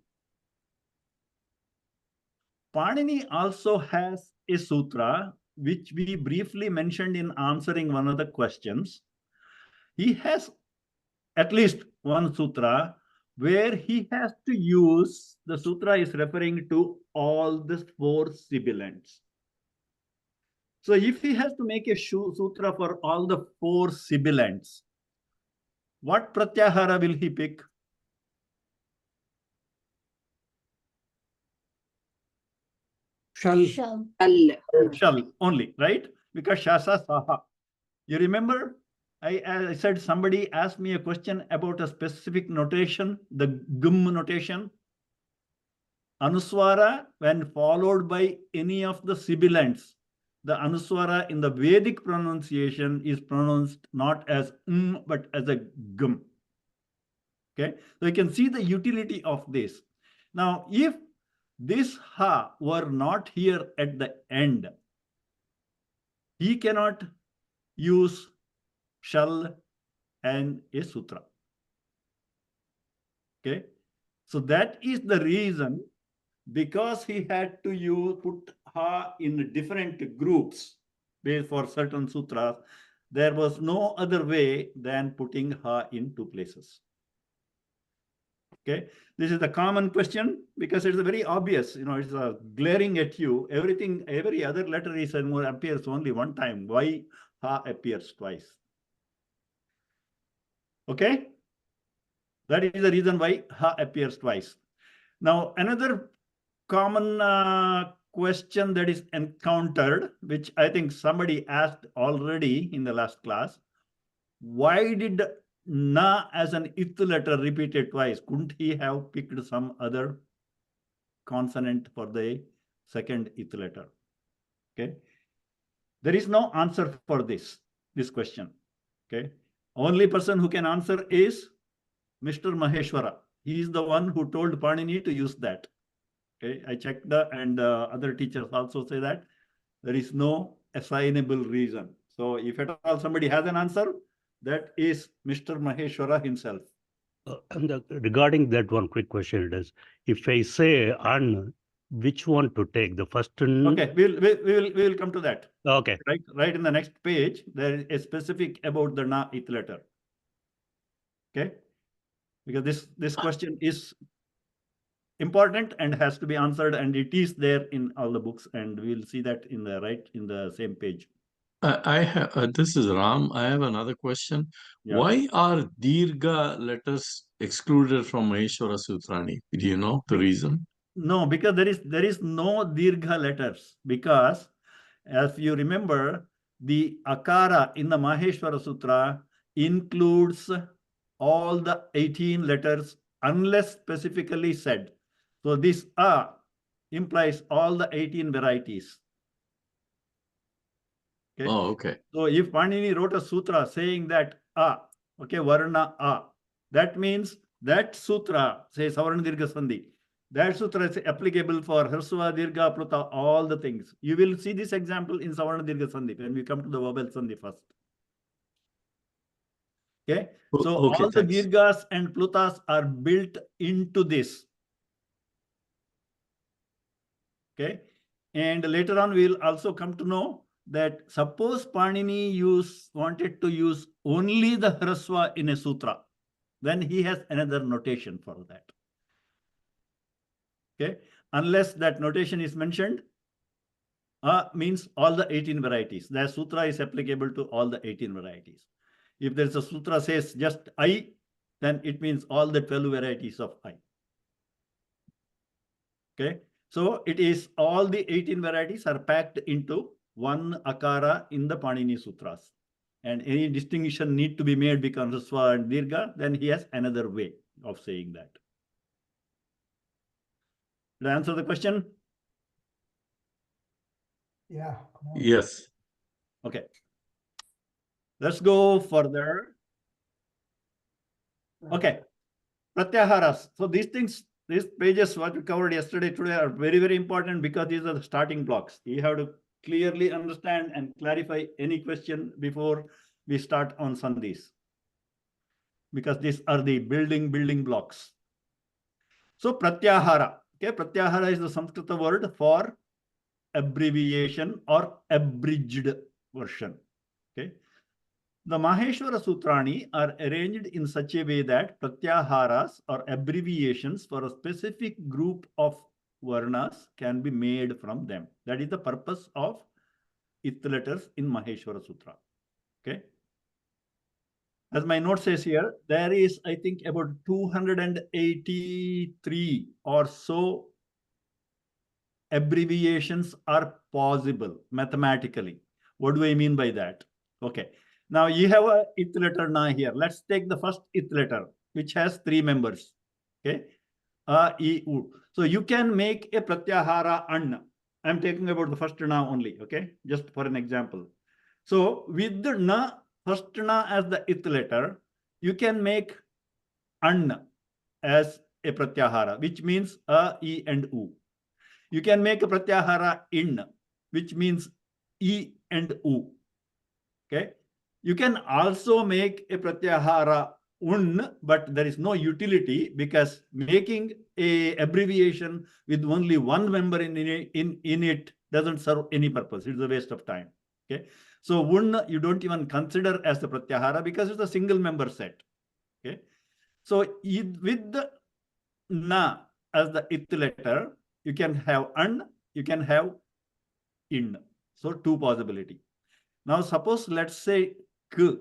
Speaker 2: Panini also has a sutra, which we briefly mentioned in answering one of the questions. He has at least one sutra where he has to use, the sutra is referring to all the 4 sibilants. So if he has to make a sutra for all the 4 sibilants, what pratyahara will he pick?
Speaker 7: Shall.
Speaker 2: Shall only, right? Because shasa saha. You remember? I said somebody asked me a question about a specific notation, the gum notation. Anuswara, when followed by any of the sibilants, the anuswara in the Vedic pronunciation is pronounced not as but as a gum. Okay, so you can see the utility of this. Now, if this ha were not here at the end, he cannot use shall and a sutra. Okay, so that is the reason, because he had to put ha in different groups for certain sutras, there was no other way than putting ha in 2 places. Okay, this is the common question because it's very obvious, it's glaring at you. Every other letter appears only one time. Why ha appears twice? Okay, that is the reason why ha appears twice. Now, another common question that is encountered, which I think somebody asked already in the last class, why did na as an ith letter repeated twice? Couldn't he have picked some other consonant for the second ith letter? Okay, there is no answer for this question. Okay, only person who can answer is Mr. Maheshwara. He is the one who told Panini to use that. Okay, I checked and other teachers also say that there is no assignable reason. So if at all somebody has an answer, that is Mr. Maheshwara himself.
Speaker 8: Regarding that, one quick question is, if I say an, which one to take? The first n?
Speaker 2: Okay, we will come to that.
Speaker 8: Okay.
Speaker 2: Right in the next page, there is a specific about the na ith letter. Okay, because this question is important and has to be answered, and it is there in all the books, and we'll see that in the same page.
Speaker 9: I have this is Ram. I have another question.
Speaker 2: Yeah.
Speaker 9: Why are dirgha letters excluded from Maheshwara-sūtrāni? Do you know the reason?
Speaker 2: No, because there is no dirgha letters, because as you remember, the akara in the Maheshwara Sutra includes all the 18 letters unless specifically said. So this a implies all the 18 varieties. Okay.
Speaker 9: Oh, okay.
Speaker 2: So if Panini wrote a sutra saying that a, okay, varna a, that means that sutra says savarna dirgha sandhi. That sutra is applicable for hrasva, dirgha, pluta, all the things. You will see this example in savarna dirgha sandhi when we come to the vowel sandhi first. Okay. So
Speaker 9: okay,
Speaker 2: all the
Speaker 9: thanks.
Speaker 2: dirghas and plutas are built into this. Okay. And later on, we will also come to know that suppose Panini wanted to use only the hrasva in a sutra, then he has another notation for that. Okay, unless that notation is mentioned, means all the 18 varieties. The sutra is applicable to all the 18 varieties. If there's a sutra says just I, then it means all the 12 varieties of I. Okay, so it is all the 18 varieties are packed into one akara in the Panini Sutras. And any distinction need to be made between hrasva and dirgha, then he has another way of saying that. Did I answer the question?
Speaker 7: Yeah.
Speaker 9: Yes.
Speaker 2: Okay. Let's go further. Okay. Pratyaharas. So these pages what we covered yesterday, today are very, very important because these are the starting blocks. You have to clearly understand and clarify any question before we start on sandhis, because these are the building blocks. So pratyahara. Okay, pratyahara is the Sanskrita word for abbreviation or abridged version. Okay, the Maheshwara Sutrani are arranged in such a way that pratyaharas or abbreviations for a specific group of varnas can be made from them. That is the purpose of ith letters in Maheshwara Sutra. Okay. As my note says here, there is, I think, about 283 or so abbreviations are possible mathematically. What do I mean by that? Okay. Now you have a ith letter na here. Let's take the first ith letter, which has 3 members. Okay. A, I, U. So you can make a pratyahara an. I'm taking about the first na only. Okay. Just for an example. So with the na, first na as the ith letter, you can make an as a pratyahara, which means a, I, and U. You can make a pratyahara in, which means I and U. Okay. You can also make a pratyahara un, but there is no utility because making a abbreviation with only one member in it doesn't serve any purpose. It's a waste of time. Okay. So un you don't even consider as the pratyahara because it's a single member set. Okay. So with the na as the it letter, you can have an, you can have in. So two possibility. Now suppose let's say k.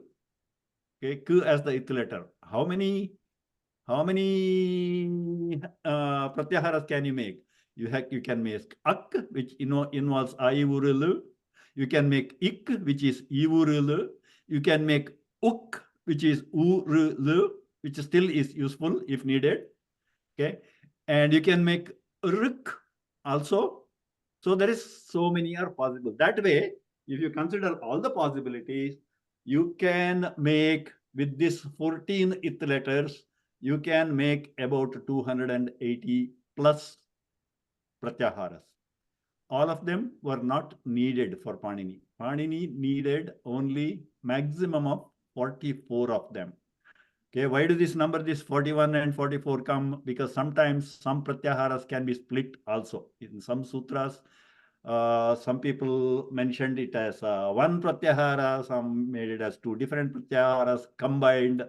Speaker 2: Okay, k as the it letter. How many pratyaharas can you make? You can make ak, which involves ayurulu. You can make ik, which is ivurulu. You can make uk, which is urulu, which still is useful if needed. Okay, and you can make ruk also. So there is so many are possible. That way, if you consider all the possibilities, you can make with this 14 it letters, you can make about 280 plus pratyaharas. All of them were not needed for Panini. Panini needed only maximum of 44 of them. Okay, why do this number, this 41 and 44 come? Because sometimes some pratyaharas can be split also. In some sutras, some people mentioned it as one pratyahara, some made it as two different pratyaharas combined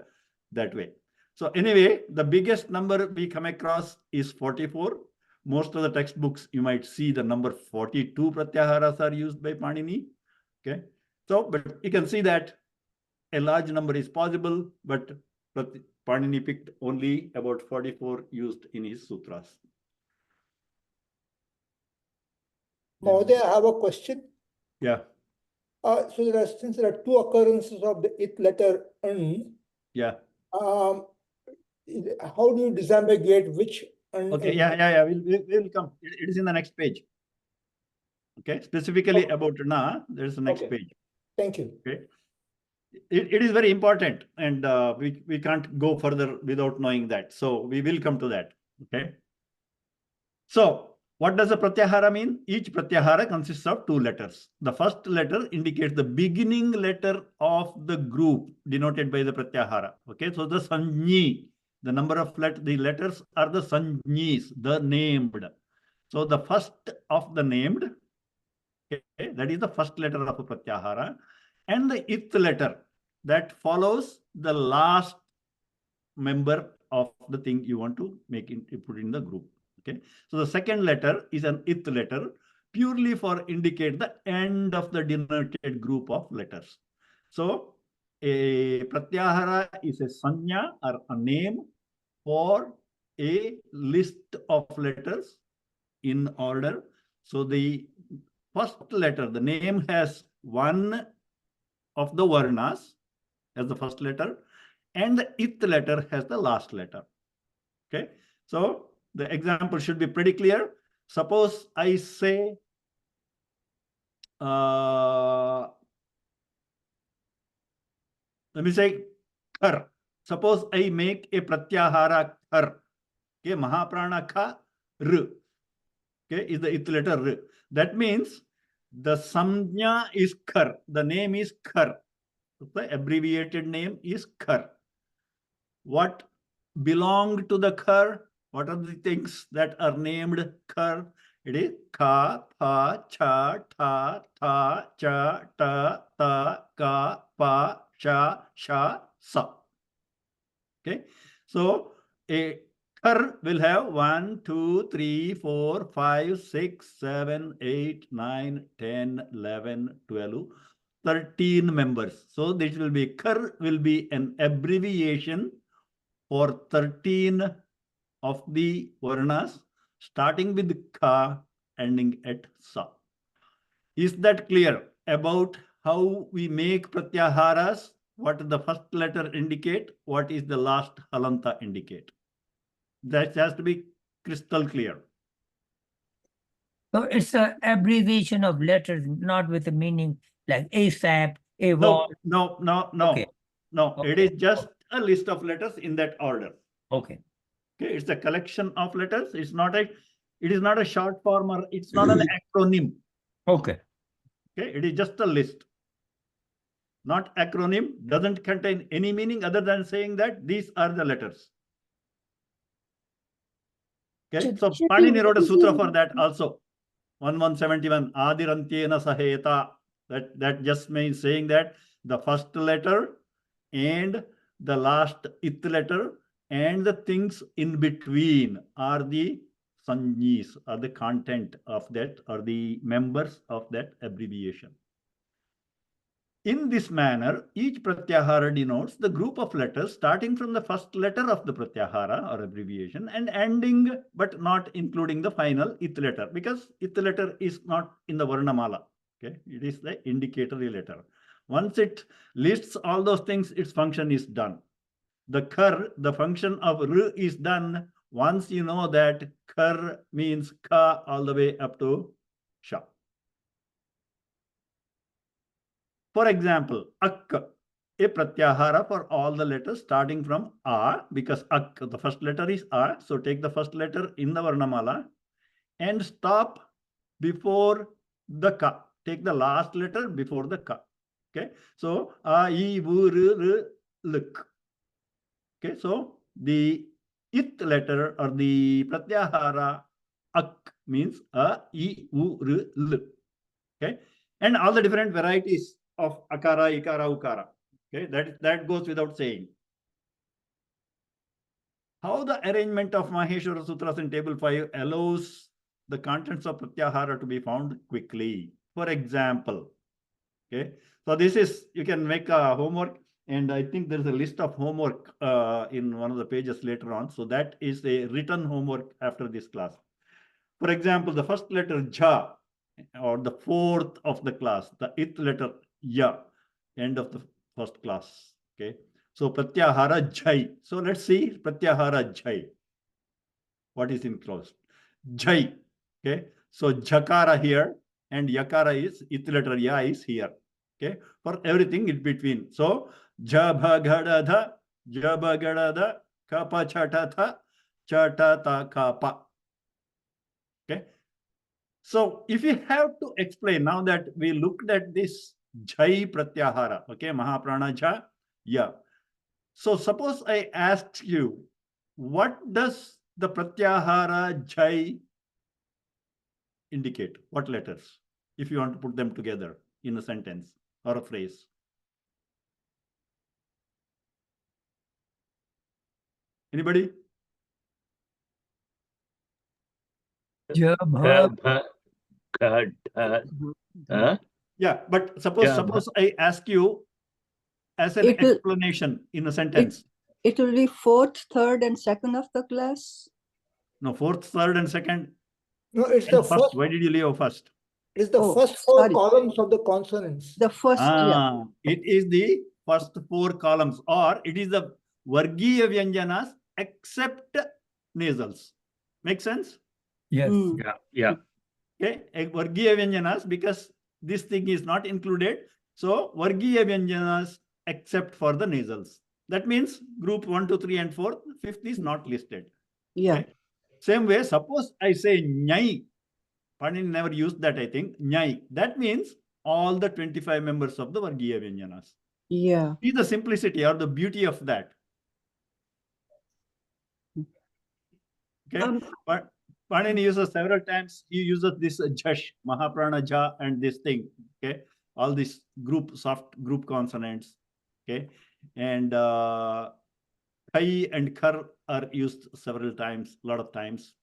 Speaker 2: that way. So anyway, the biggest number we come across is 44. Most of the textbooks, you might see the number 42 pratyaharas are used by Panini. Okay, so but you can see that a large number is possible, but Panini picked only about 44 used in his sutras.
Speaker 7: Mahodaya, I have a question.
Speaker 2: Yeah.
Speaker 7: So since there are two occurrences of the it letter n,
Speaker 2: Yeah.
Speaker 7: how do you disambiguate which n?
Speaker 2: Okay. Yeah. We'll come. It is in the next page. Okay. Specifically about na, there's the next page.
Speaker 7: Thank you.
Speaker 2: Okay. It is very important, and we can't go further without knowing that. So we will come to that. Okay. So what does a pratyahara mean? Each pratyahara consists of two letters. The first letter indicates the beginning letter of the group denoted by the pratyahara. Okay. So the sanjni, the number of the letters are the sanjnis, the named. So the first of the named, okay, that is the first letter of a pratyahara, and the ith letter that follows the last member of the thing you want to make it, put in the group. Okay, so the second letter is an ith letter purely for indicate the end of the denoted group of letters. So a pratyahara is a sanya or a name for a list of letters in order. So the first letter, the name has one of the varnas as the first letter, and the ith letter has the last letter. Okay, so the example should be pretty clear. Suppose I say let me say khar. Suppose I make a pratyahara khar. Okay, mahaprana kha r. Okay, is the ith letter r. That means the samjna is khar. The name is khar. The abbreviated name is khar. What belong to the khar? What are the things that are named khar? It is kha, pha, cha, tha, tha, cha, ta, ta, ka, pa, cha, sha, sa. Okay, so a khar will have 1, 2, 3, 4, 5, 6, 7, 8, 9, 10, 11, 12, 13 members. So this will be khar will be an abbreviation for 13 of the varnas, starting with kha, ending at sa. Is that clear about how we make pratyaharas? What the first letter indicate? What is the last halanta indicate? That has to be crystal clear.
Speaker 10: So it's an abbreviation of letters, not with a meaning like ASAP, AWOL.
Speaker 2: No.
Speaker 10: Okay.
Speaker 2: No,
Speaker 10: Okay.
Speaker 2: it is just a list of letters in that order.
Speaker 10: Okay.
Speaker 2: Okay, it's a collection of letters. It is not a short form, or it's not an acronym.
Speaker 10: Okay.
Speaker 2: Okay, it is just a list. Not acronym, doesn't contain any meaning other than saying that these are the letters. Okay, so Panini wrote a sutra for that also. 1171 Adirantyena Saheta. That just means saying that the first letter and the last ith letter and the things in between are the sandhis, or the content of that, or the members of that abbreviation. In this manner, each pratyahara denotes the group of letters starting from the first letter of the pratyahara or abbreviation and ending but not including the final it letter, because it letter is not in the varnamala. Okay, it is the indicatory letter. Once it lists all those things, its function is done. The kar, the function of r, is done once you know that kar means ka all the way up to sha. For example, ak, a pratyahara for all the letters starting from a, because ak, the first letter is a, so take the first letter in the varnamala and stop before the ka. Take the last letter before the ka. Okay, so a, I, v, r, luk. Okay, so the it letter or the pratyahara ak means a, I, u, r, l. Okay, and all the different varieties of akara, ikara, ukara. Okay, that goes without saying. How the arrangement of Maheshwara Sutras in table 5 allows the contents of pratyahara to be found quickly. For example, okay, so this is, you can make a homework, and I think there's a list of homework in one of the pages later on. So that is a written homework after this class. For example, the first letter ja, or the fourth of the class, the it letter ya, end of the first class. Okay, so pratyahara jai. So let's see pratyahara jai. What is enclosed? Jai. Okay, so jakara here and yakara is it letter ya is here. Okay, for everything in between. So jabhagadadha, jabhagadadha, kapa chatatha, chatata kapa. Okay. So if you have to explain, now that we looked at this jai pratyahara, okay, mahaprana ja, yeah. So suppose I asked you, what does the pratyahara jai indicate? What letters? If you want to put them together in a sentence or a phrase. Anybody? Yeah, but suppose I ask you as an explanation in a sentence.
Speaker 1: It will be fourth, third, and second of the class.
Speaker 2: No, fourth, third, and second.
Speaker 7: No, it's the first.
Speaker 2: Why did you leave first?
Speaker 7: It's the first four columns of the consonants.
Speaker 1: The first, yeah.
Speaker 2: It is the first four columns, or it is the vargiya vyanjanas except nasals. Make sense?
Speaker 10: Yes.
Speaker 4: Yeah.
Speaker 2: Okay, vargiya vyanjanas, because this thing is not included. So vargiya vyanjanas except for the nasals. That means group 1, 2, 3, and 4. Fifth is not listed.
Speaker 1: Yeah.
Speaker 2: Okay? Same way, suppose I say nyai. Panini never used that, I think. Nyai. That means all the 25 members of the vargiya vyanjanas.
Speaker 1: Yeah.
Speaker 2: See the simplicity or the beauty of that. Okay, but Panini uses several times. He uses this jash, mahaprana ja, and this thing. Okay, all these soft group consonants. Okay, and kai and kar are used several times, a lot of times.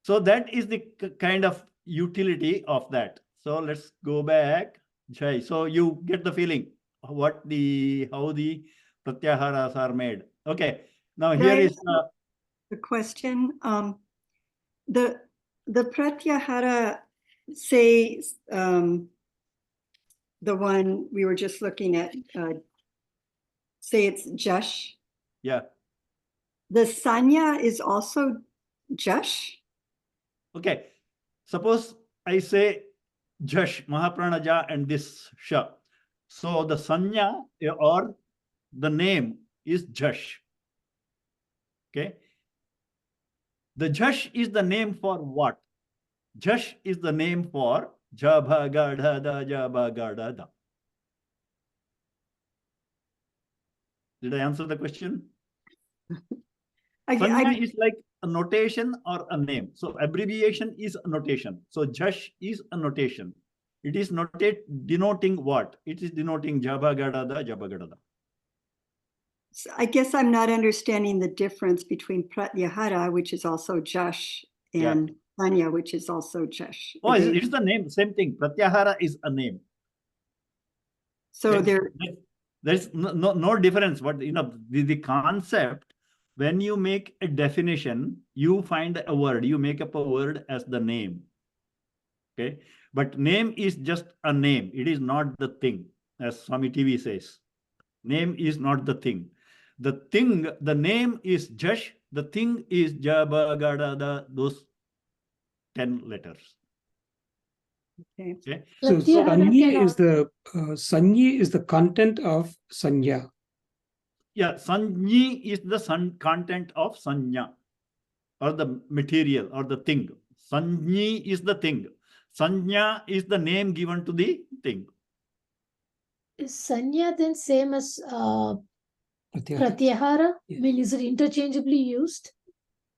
Speaker 2: So that is the kind of utility of that. So let's go back. Jai. So you get the feeling how the pratyaharas are made. Okay. Now here is
Speaker 11: the question. The pratyahara, say the one we were just looking at, say it's jash.
Speaker 2: Yeah.
Speaker 11: The sanya is also jash.
Speaker 2: Okay. Suppose I say jash, mahaprana ja, and this sha. So the sanya or the name is jash. Okay. The jash is the name for what? Jash is the name for jabhagadada, jabhagadada. Did I answer the question? Sanya is like a notation or a name. So abbreviation is a notation. So jash is a notation. It is denoting what? It is denoting jabhagadada, jabhagadada.
Speaker 11: I guess I'm not understanding the difference between pratyahara, which is also jash, and sanya, which is also jash.
Speaker 2: Oh, it's the name, same thing. Pratyahara is a name.
Speaker 11: So
Speaker 2: there's no difference. But the concept, when you make a definition, you find a word, you make up a word as the name. Okay, but name is just a name. It is not the thing, as Swami TV says. Name is not the thing. The thing, the name is Jash. The thing is Jabagada, those 10 letters. Okay.
Speaker 12: So Sanyi is the content of Sanya.
Speaker 2: Yeah, Sanyi is the content of Sanya, or the material or the thing. Sanyi is the thing. Sanya is the name given to the thing.
Speaker 13: Is Sanya then same as Pratyahara? I mean, is it interchangeably used?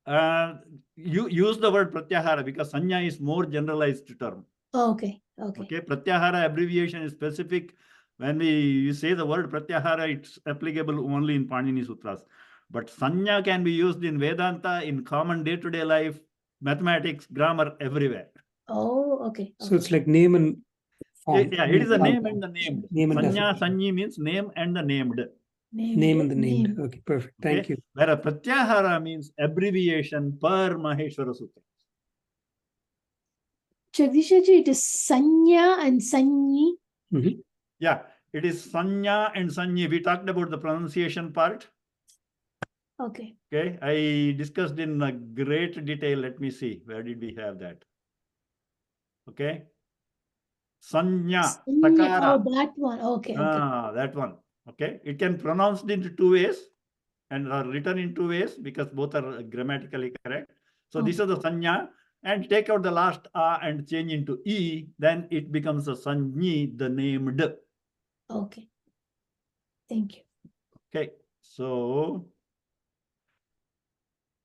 Speaker 2: You use the word Pratyahara because Sanya is more generalized term.
Speaker 13: Oh, okay.
Speaker 2: Okay. Pratyahara abbreviation is specific. When you say the word Pratyahara, it's applicable only in Panini Sutras. But Sanya can be used in Vedanta, in common day-to-day life, mathematics, grammar, everywhere.
Speaker 13: Oh, okay.
Speaker 12: So it's like name and form.
Speaker 2: Yeah, it is a name and the named. Sanya, Sanyi means name and the named.
Speaker 12: Name and the named. Okay, perfect. Thank you.
Speaker 2: Whereas Pratyahara means abbreviation per Maheshwara Sutra.
Speaker 13: Jagdishaji, it is Sanya and Sanyi.
Speaker 2: Yeah, it is Sanya and Sanyi. We talked about the pronunciation part.
Speaker 13: Okay.
Speaker 2: Okay, I discussed in great detail. Let me see. Where did we have that? Okay. Sanya, Takara.
Speaker 13: Oh, that one. Okay.
Speaker 2: That one. Okay. It can be pronounced into 2 ways and are written in 2 ways because both are grammatically correct. So this is the Sanya, and take out the last A and change into E, then it becomes a Sanyi, the named.
Speaker 13: Okay. Thank you.
Speaker 2: Okay. So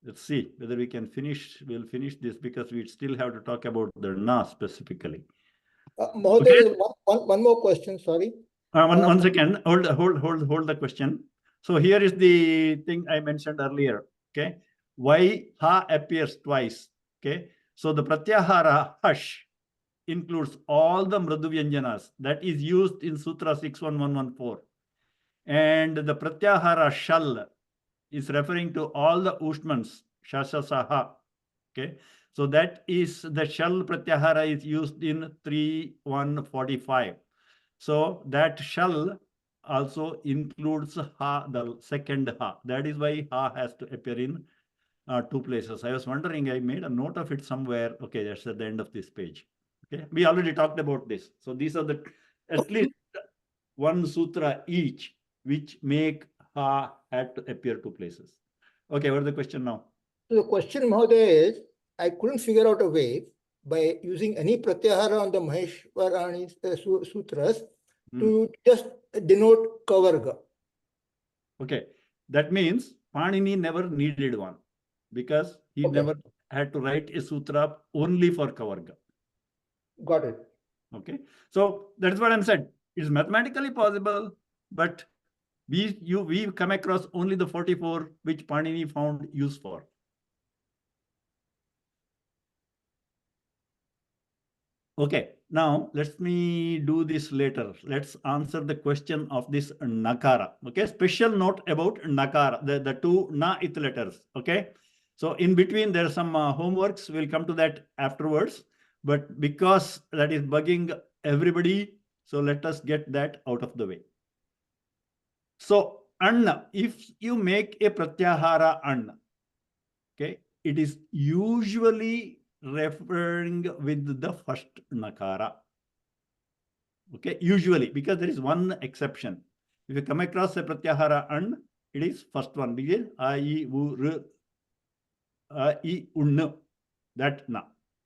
Speaker 2: let's see whether we can finish. We'll finish this because we still have to talk about the Na specifically.
Speaker 7: Mahoday, one more question, sorry.
Speaker 2: One second. Hold the question. So here is the thing I mentioned earlier. Okay. Why Ha appears twice? Okay. So the Pratyahara Hash includes all the Mradu Vyanjanas that is used in Sutra 61114. And the Pratyahara Shal is referring to all the Ushmans, Shasha Saha. Okay. So that is the Shal Pratyahara is used in 3145. So that Shal also includes Ha, the second Ha. That is why Ha has to appear in 2 places. I was wondering, I made a note of it somewhere. Okay, that's at the end of this page. Okay, we already talked about this. So these are the at least 1 sutra each which make Ha had to appear 2 places. Okay, what's the question now?
Speaker 7: So the question, Mahoday, is I couldn't figure out a way by using any pratyahara on the Maheshwarani sutras to just denote kavarga.
Speaker 2: Okay, that means Panini never needed one because he never had to write a sutra only for kavarga.
Speaker 7: Got it.
Speaker 2: Okay, so that's what I'm saying. It's mathematically possible, but we come across only the 44 which Panini found use for. Okay, now let me do this later. Let's answer the question of this nakara. Okay, special note about nakara, the 2 na-ith letters. Okay, so in between there are some homeworks. We'll come to that afterwards. But because that is bugging everybody, so let us get that out of the way. So anna, if you make a pratyahara anna, okay, it is usually referring with the first nakara. Okay, usually, because there is one exception. If you come across a pratyahara an, it is first one, because a, I, u, r, a, I, un, that na.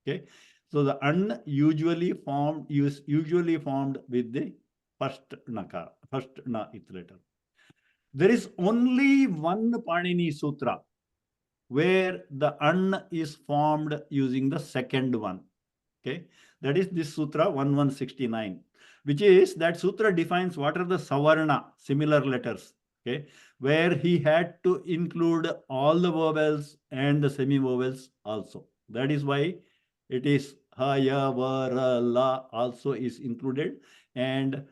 Speaker 2: Okay, so the an usually formed with the first nakara, first na-ith letter. There is only one Panini Sutra where the an is formed using the second one. Okay, that is this Sutra 1169, which is that Sutra defines what are the Savarna, similar letters. Okay, where he had to include all the vowels and the semi-vowels also. That is why it is ha, ya, va, ra, la also is included. And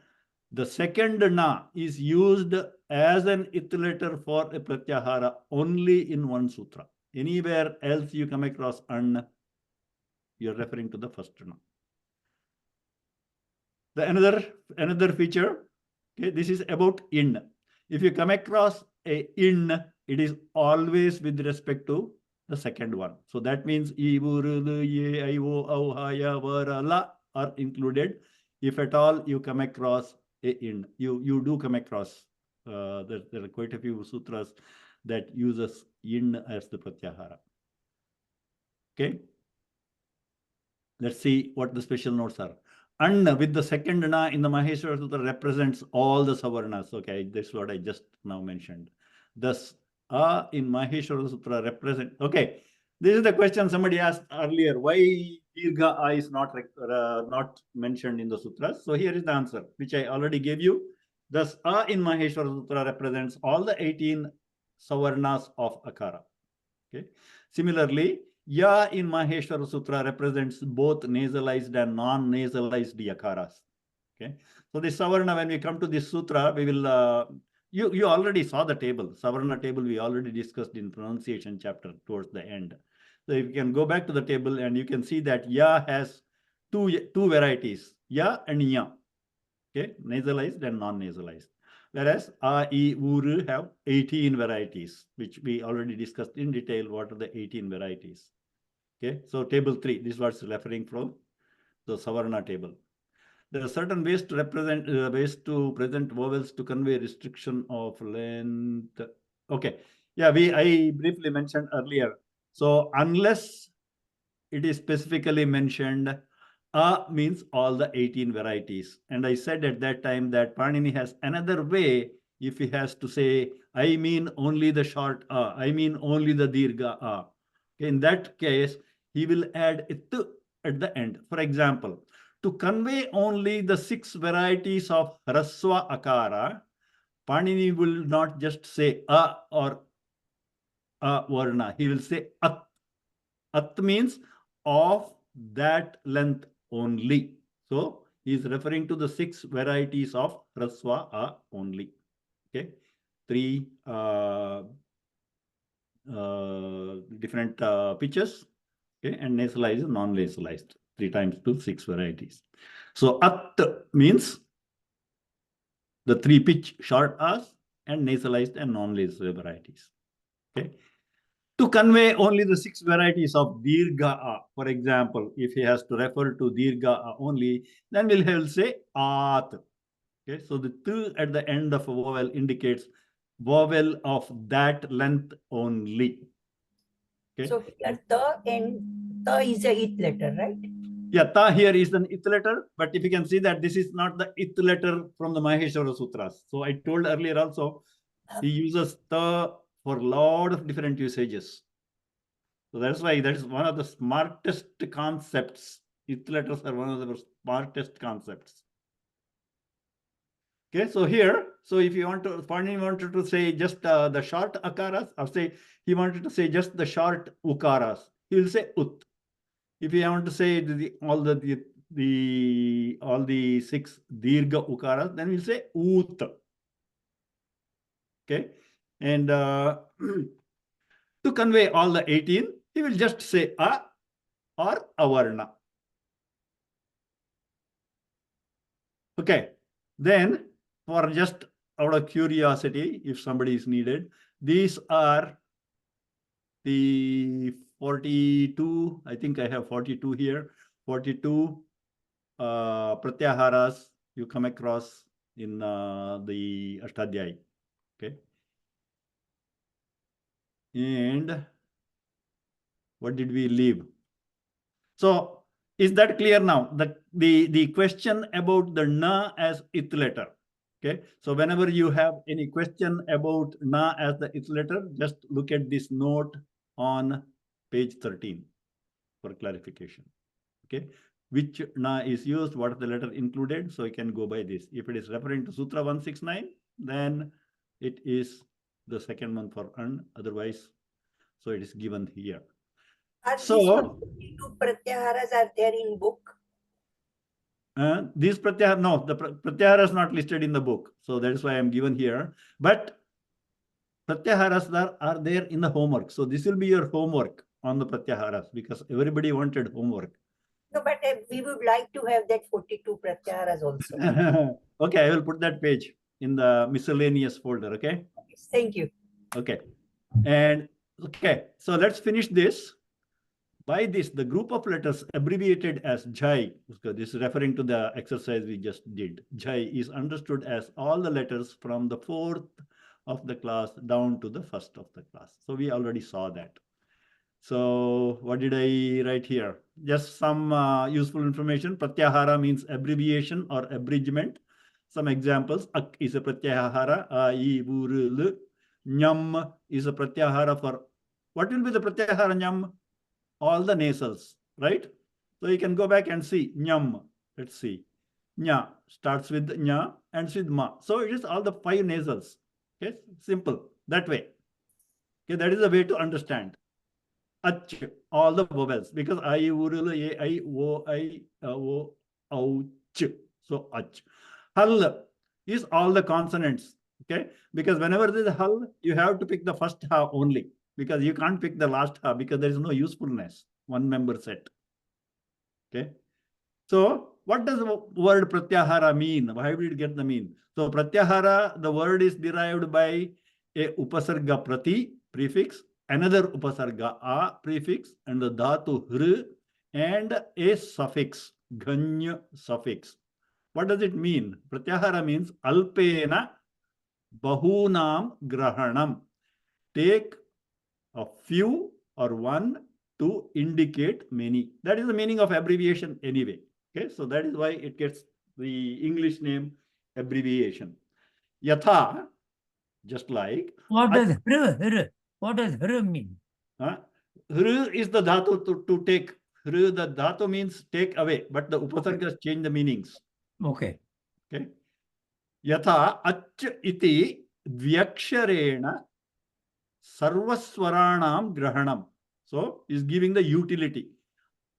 Speaker 2: the second na is used as an iterator for a pratyahara only in one sutra. Anywhere else you come across an, you're referring to the first na. The another feature, okay, this is about in. If you come across a in, it is always with respect to the second one. So that means I, U, ye, I, O, au, ha, ya, va, ra, la are included. If at all you come across a in, you do come across, there are quite a few sutras that uses in as the pratyahara. Okay. Let's see what the special notes are. An with the second na in the Maheshwara Sutra represents all the savarnas. Okay, that's what I just now mentioned. Thus, a in Maheshwara Sutra represent. Okay, this is the question somebody asked earlier. Why dirgha a is not mentioned in the sutras? So here is the answer, which I already gave you. Thus, a in Maheshwara Sutra represents all the 18 savarnas of akara. Okay. Similarly, ya in Maheshwara Sutra represents both nasalized and non-nasalized yakaras. Okay. So this savarna, when we come to this sutra, we will, you already saw the table. Savarna table we already discussed in pronunciation chapter towards the end. So if you can go back to the table and you can see that ya has two varieties, ya and ya. Okay, nasalized and non-nasalized. Whereas a, I, U, have 18 varieties, which we already discussed in detail. What are the 18 varieties? Okay, so table 3, this is what's referring from the Savarna table. There are certain ways to represent present vowels to convey restriction of length. Okay, yeah, I briefly mentioned earlier. So unless it is specifically mentioned, a means all the 18 varieties. And I said at that time that Panini has another way. If he has to say, I mean only the short a, I mean only the dirgha a. In that case, he will add it at the end. For example, to convey only the 6 varieties of hraswa akara, Panini will not just say a or a varna. He will say at. At means of that length only. So he is referring to the 6 varieties of hraswa a only. Okay, 3 different pitches. Okay, and nasalized and non-nasalized, 3 times 2, 6 varieties. So at means the 3 pitch short as and nasalized and non-nasal varieties. Okay. To convey only the 6 varieties of dirgha a, for example, if he has to refer to dirgha a only, then we'll say at. Okay, so the t at the end of a vowel indicates vowel of that length only. Okay.
Speaker 10: So here ta is a it letter, right?
Speaker 2: Yeah, ta here is an it letter, but if you can see that this is not the it letter from the Maheshwara Sutras. So I told earlier also, he uses ta for a lot of different usages. So that's why that is one of the smartest concepts. It letters are one of the smartest concepts. Okay, so here, so if you want to, Panini wanted to say just the short akaras, or say he wanted to say just the short ukaras, he will say ut. If you want to say all the 6 dirgha ukaras, then we'll say ut. Okay, and to convey all the 18, he will just say a or avarna. Okay, then for just out of curiosity, if somebody is needed, these are the 42, I think I have 42 here, 42 pratyaharas you come across in the Ashtadhyayi. Okay. And what did we leave? So is that clear now? The question about the na as it letter. Okay. So whenever you have any question about na as the it letter, just look at this note on page 13 for clarification. Okay. Which na is used, what is the letter included? So you can go by this. If it is referring to Sutra 169, then it is the second one for an, otherwise, so it is given here.
Speaker 14: Are
Speaker 2: So
Speaker 14: these 42 pratyaharas are there in book?
Speaker 2: These pratyahara, no, the pratyahara is not listed in the book. So that is why I am given here. But pratyaharas are there in the homework. So this will be your homework on the pratyaharas because everybody wanted homework.
Speaker 14: No, but we would like to have that 42 pratyaharas also.
Speaker 2: Okay, I will put that page in the miscellaneous folder. Okay.
Speaker 14: Thank you.
Speaker 2: Okay. And okay, so let's finish this. By this, the group of letters abbreviated as Jai, this is referring to the exercise we just did. Jai is understood as all the letters from the 4th of the class down to the 1st of the class. So we already saw that. So what did I write here? Just some useful information. Pratyahara means abbreviation or abridgment. Some examples. Ak is a pratyahara. A, I, U, R, L. Nyam is a pratyahara for, what will be the pratyahara nyam? All the nasals, right? So you can go back and see nyam. Let's see. Nya starts with nya, ends with ma. So it is all the 5 nasals. Okay, simple that way. Okay, that is the way to understand. Ach, all the vowels, because I, U, R, L, A, I, O, I, O, O, ch. So ach. Hal is all the consonants. Okay, because whenever there is hal, you have to pick the first ha only, because you can't pick the last ha because there is no usefulness, one member set. Okay. So what does the word pratyahara mean? Why did it get the mean? So pratyahara, the word is derived by a upasarga prati, prefix, another upasarga a, prefix, and the dhatu hr, and a suffix, ghanya suffix. What does it mean? Pratyahara means alpena bahunam grahanam. Take a few or one to indicate many. That is the meaning of abbreviation anyway. Okay, so that is why it gets the English name abbreviation. Yatha, just like.
Speaker 10: What does hr? What does hr mean?
Speaker 2: Hr is the dhatu to take. Hr, the dhatu means take away, but the upasargas change the meanings.
Speaker 10: Okay.
Speaker 2: Okay. Yatha ach iti dvyaksharena sarvaswaranam grahanam. So is giving the utility.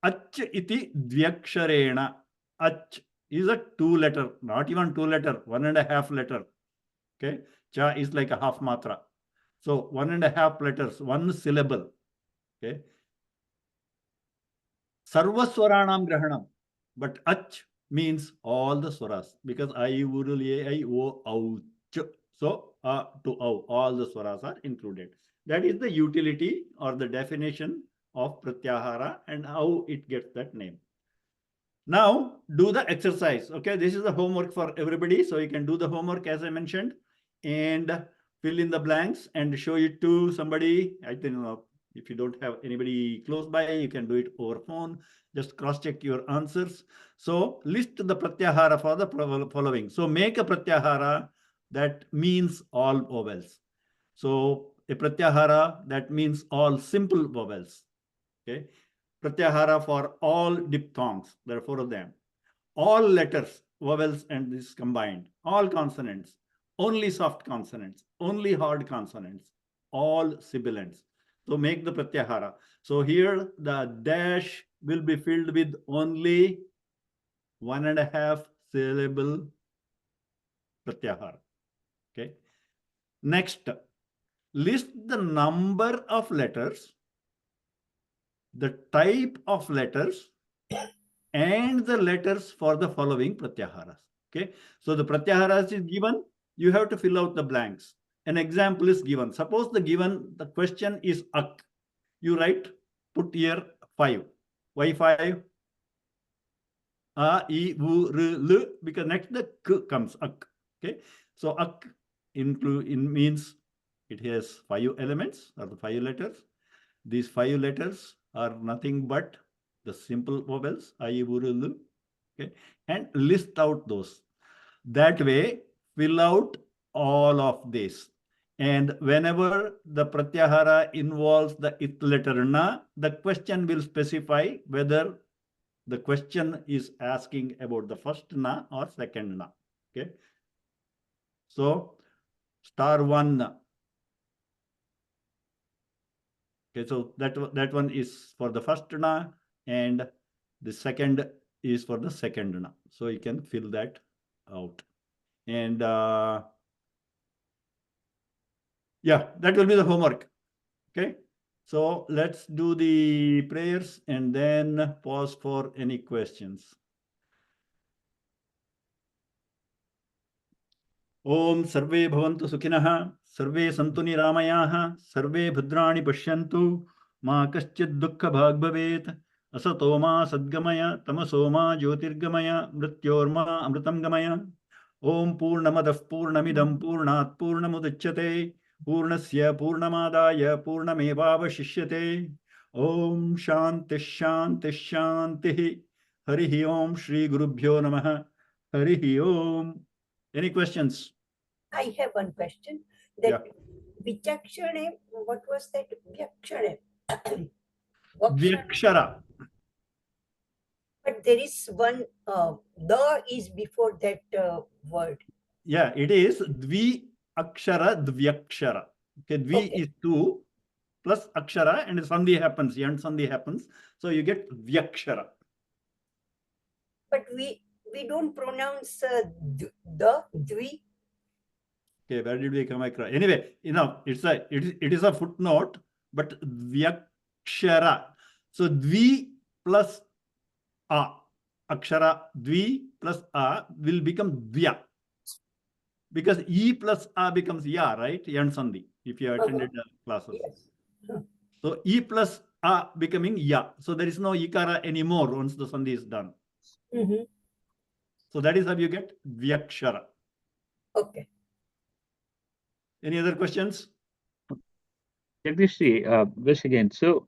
Speaker 2: Ach iti dvyaksharena. Ach is a 2-letter, not even 2-letter, 1.5 letter. Okay. Cha is like a half matra. So 1.5 letters, 1 syllable. Okay. Sarvaswaranam grahanam. But ach means all the swaras, because I, U, R, L, A, I, O, au, ch. So to au, all the swaras are included. That is the utility or the definition of pratyahara and how it gets that name. Now do the exercise. Okay, this is the homework for everybody. So you can do the homework as I mentioned and fill in the blanks and show it to somebody. I think if you don't have anybody close by, you can do it over phone. Just cross-check your answers. So list the pratyahara for the following. So make a pratyahara that means all vowels. So a pratyahara that means all simple vowels. Okay. Pratyahara for all diphthongs. There are 4 of them. All letters, vowels, and this combined. All consonants. Only soft consonants. Only hard consonants. All sibilants. So make the pratyahara. So here the dash will be filled with only 1.5 syllable pratyahara. Okay. Next, list the number of letters, the type of letters, and the letters for the following pratyaharas. Okay. So the pratyaharas is given. You have to fill out the blanks. An example is given. Suppose the question is ak. You write, put here 5. Why 5? A, I, U, R, L, because next the k comes ak. Okay. So ak means it has 5 elements or the 5 letters. These 5 letters are nothing but the simple vowels, I, U, R, L. Okay. And list out those. That way, fill out all of this. And whenever the pratyahara involves the it letter na, the question will specify whether the question is asking about the first na or second na. Okay. So *1. Okay, so that one is for the first na, and the second is for the second na. So you can fill that out. And yeah, that will be the homework. Okay, so let's do the prayers and then pause for any questions. Om sarve bhavantu sukhinah, sarve santu niramayaha, sarve bhadrani pashyantu, ma kaschid dukkha bhag bhavet, asato ma sadgamaya, tamaso ma jyotirgamaya, mrityorma amritam gamaya. Om purnamadav purnamidam purnat purnamudachyate, purnasya purnamadaya purnamevavashishyate. Om shanti shanti shanti. Harihi om Shri Gurubhyo Namaha. Harihi om. Any questions?
Speaker 14: I have one question. That Vichakshane, what was that? Vyakshane.
Speaker 2: Vyakshara.
Speaker 14: But there is one, the is before that word.
Speaker 2: Yeah, it is dvi akshara dvyakshara. Okay, dvi is 2 plus akshara and sandhi happens, and sandhi happens. So you get vyakshara.
Speaker 14: But we don't pronounce the dvi.
Speaker 2: Okay, where did we come across? Anyway, it is a footnote, but vyakshara. So dvi plus a, akshara dvi plus a will become dvya. Because e plus a becomes ya, right? Yan sandhi, if you attended the classes.
Speaker 14: Yes.
Speaker 2: So e plus a becoming ya. So there is no ikara anymore once the sandhi is done. So that is how you get vyakshara.
Speaker 14: Okay.
Speaker 2: Any other questions?
Speaker 4: Jagdishji, this again. So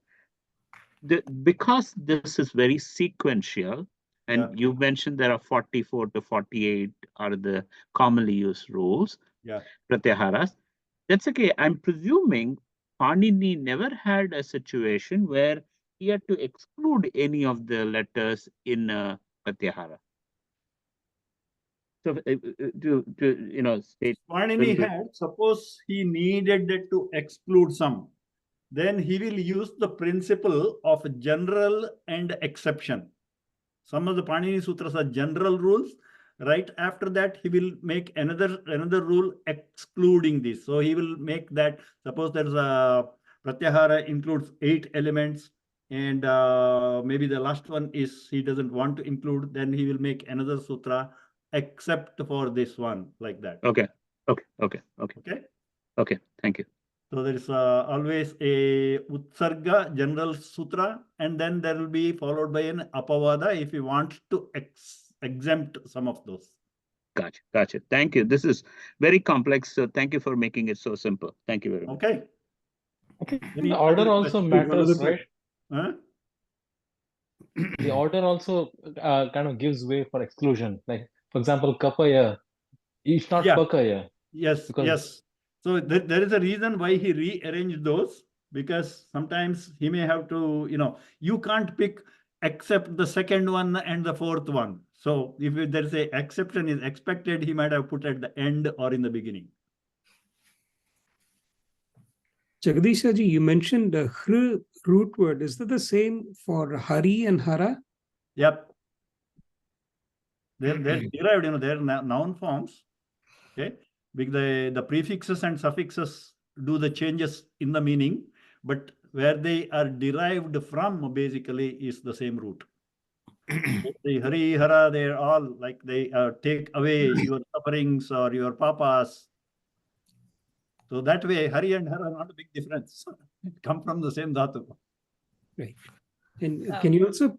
Speaker 4: because this is very sequential, and you mentioned there are 44 to 48 are the commonly used rules, pratyaharas. That's okay. I'm presuming Panini never had a situation where he had to exclude any of the letters in a pratyahara. So state
Speaker 2: Panini had, suppose he needed to exclude some, then he will use the principle of general and exception. Some of the Panini Sutras are general rules. Right after that, he will make another rule excluding this. So he will make that, suppose there's a pratyahara includes 8 elements, and maybe the last one is he doesn't want to include, then he will make another sutra except for this one, like that.
Speaker 4: Okay. Thank you.
Speaker 2: So there is always a utsarga, general sutra, and then there will be followed by an apavada if you want to exempt some of those.
Speaker 4: Gotcha. Thank you. This is very complex, so thank you for making it so simple. Thank you very much.
Speaker 2: Okay.
Speaker 15: The order also matters, right?
Speaker 2: Huh?
Speaker 15: The order also kind of gives way for exclusion. Like, for example, kapaya, it's not pakaya.
Speaker 2: Yes. So there is a reason why he rearranged those, because sometimes he may have to, you can't pick except the second one and the fourth one. So if there is a exception is expected, he might have put at the end or in the beginning.
Speaker 12: Jagdisha ji, you mentioned the hr root word. Is that the same for hari and hara?
Speaker 2: Yep. They're derived, they're noun forms. Okay. The prefixes and suffixes do the changes in the meaning, but where they are derived from basically is the same root. The hari, hara, they're all like they take away your sufferings or your papas. So that way, hari and hara are not a big difference. Come from the same dhatu.
Speaker 12: Right. And can you also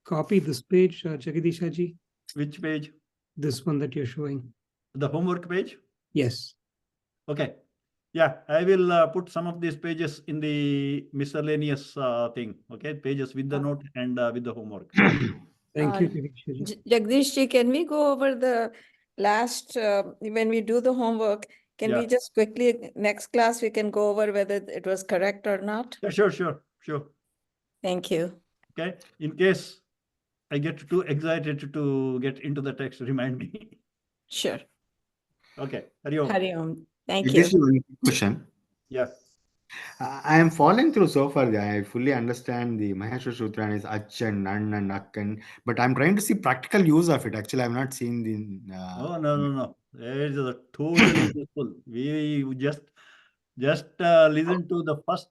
Speaker 12: copy this page, Jagdisha ji?
Speaker 2: Which page?
Speaker 12: This one that you're showing.
Speaker 2: The homework page?
Speaker 12: Yes.
Speaker 2: Okay. Yeah, I will put some of these pages in the miscellaneous thing. Okay, pages with the note and with the homework.
Speaker 12: Thank you,
Speaker 3: Jagdish ji, can we go over the last, when we do the homework, can we just quickly, next class, we can go over whether it was correct or not?
Speaker 2: Sure.
Speaker 3: Thank you.
Speaker 2: Okay, in case I get too excited to get into the text, remind me.
Speaker 3: Sure.
Speaker 2: Okay. Hari Om.
Speaker 3: Hari Om. Thank
Speaker 16: This is
Speaker 3: you.
Speaker 16: one question.
Speaker 2: Yeah.
Speaker 16: I am following through so far. I fully understand the Maheshwara Sutra and its ach and nan and ak, but I'm trying to see practical use of it. Actually, I'm not seeing the.
Speaker 2: Oh, no. It is totally useful. We just listen to the first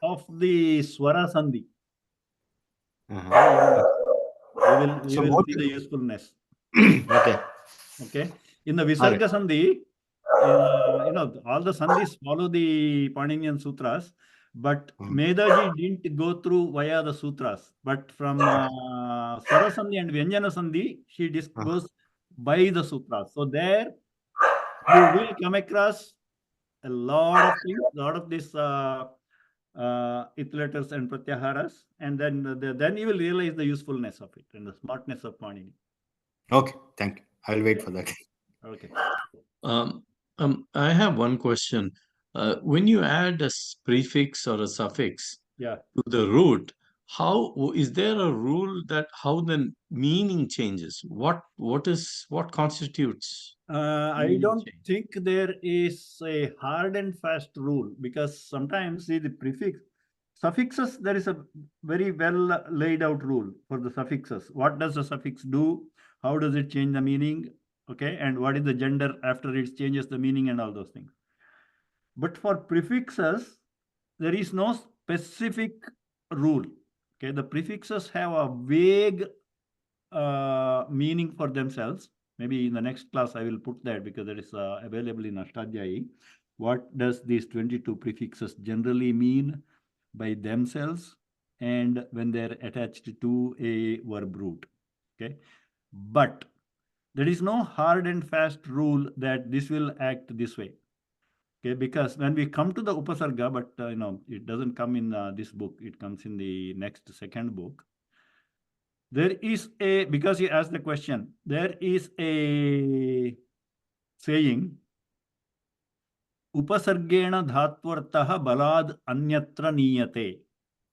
Speaker 2: of the Swara Sandhi. We will see the usefulness. Okay. In the Visarga Sandhi, all the Sandhis follow the Paninian Sutras, but Medhaji didn't go through via the Sutras. But from Swara Sandhi and Vyanjana Sandhi, she goes by the Sutras. So there you will come across a lot of things, a lot of these ithleters and pratyaharas, and then you will realize the usefulness of it and the smartness of Panini.
Speaker 16: Okay, thank you. I'll wait for that.
Speaker 2: Okay.
Speaker 9: I have one question. When you add a prefix or a suffix
Speaker 2: to
Speaker 9: the root, how is there a rule that how the meaning changes? What constitutes?
Speaker 2: I don't think there is a hard and fast rule, because sometimes see the suffixes, there is a very well laid out rule for the suffixes. What does the suffix do? How does it change the meaning? Okay, and what is the gender after it changes the meaning and all those things. But for prefixes, there is no specific rule. Okay, the prefixes have a vague meaning for themselves. Maybe in the next class I will put that, because that is available in Ashtadhyayi. What does these 22 prefixes generally mean by themselves and when they're attached to a verb root? Okay, but there is no hard and fast rule that this will act this way. Okay, because when we come to the Upasarga, but it doesn't come in this book, it comes in the next second book. There is because you asked the question, there is a saying, Upasargena dhatvartaha balad anyatra niyate.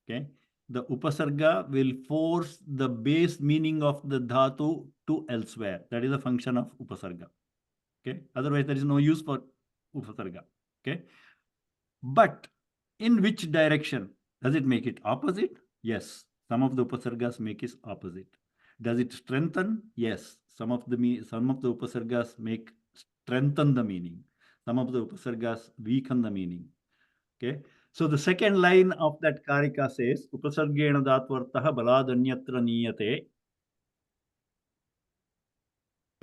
Speaker 2: Okay, the Upasarga will force the base meaning of the dhatu to elsewhere. That is a function of Upasarga. Okay, otherwise there is no use for Upasarga. Okay, but in which direction? Does it make it opposite? Yes. Some of the Upasargas make it opposite. Does it strengthen? Yes. Some of the Upasargas make strengthen the meaning. Some of the Upasargas weaken the meaning. Okay. So the second line of that Karika says, Upasargena dhatvartaha baladanyatra niyate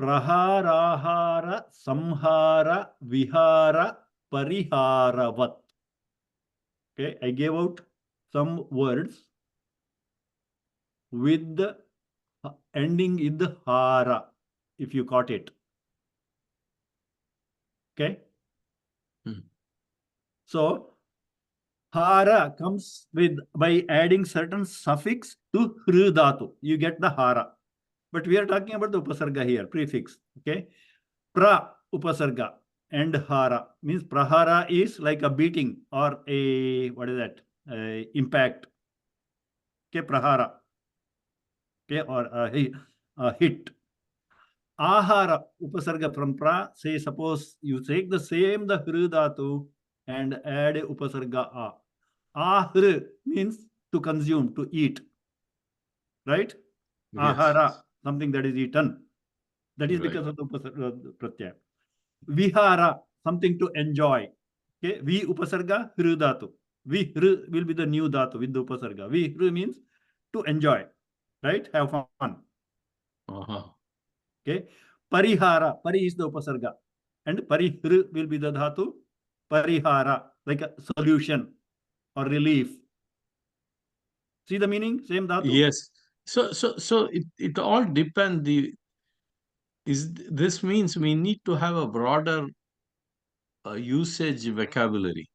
Speaker 2: praharahara samhara vihara pariharavat. Okay, I gave out some words with the ending in the hara, if you caught it. Okay. So hara comes by adding certain suffix to hru dhatu. You get the hara. But we are talking about the upasarga here, prefix. Okay. Pra upasarga and hara means prahara is like a beating or a, what is that? Impact. Okay, prahara. Okay, or a hit. Ahara, upasarga from pra, say suppose you take the same the hru dhatu and add a upasarga a. Ahru means to consume, to eat. Right? Yes. Ahara, something that is eaten. That is because of the pratyaya. Vihara, something to enjoy. Okay, vi upasarga hru dhatu. Vihru will be the new dhatu with the upasarga. Vihru means to enjoy. Right? Have fun. Okay. Parihara. Pari is the upasarga. And parihru will be the dhatu. Parihara. Like a solution or relief. See the meaning? Same dhatu?
Speaker 9: Yes. So it all depends. This means we need to have a broader usage vocabulary,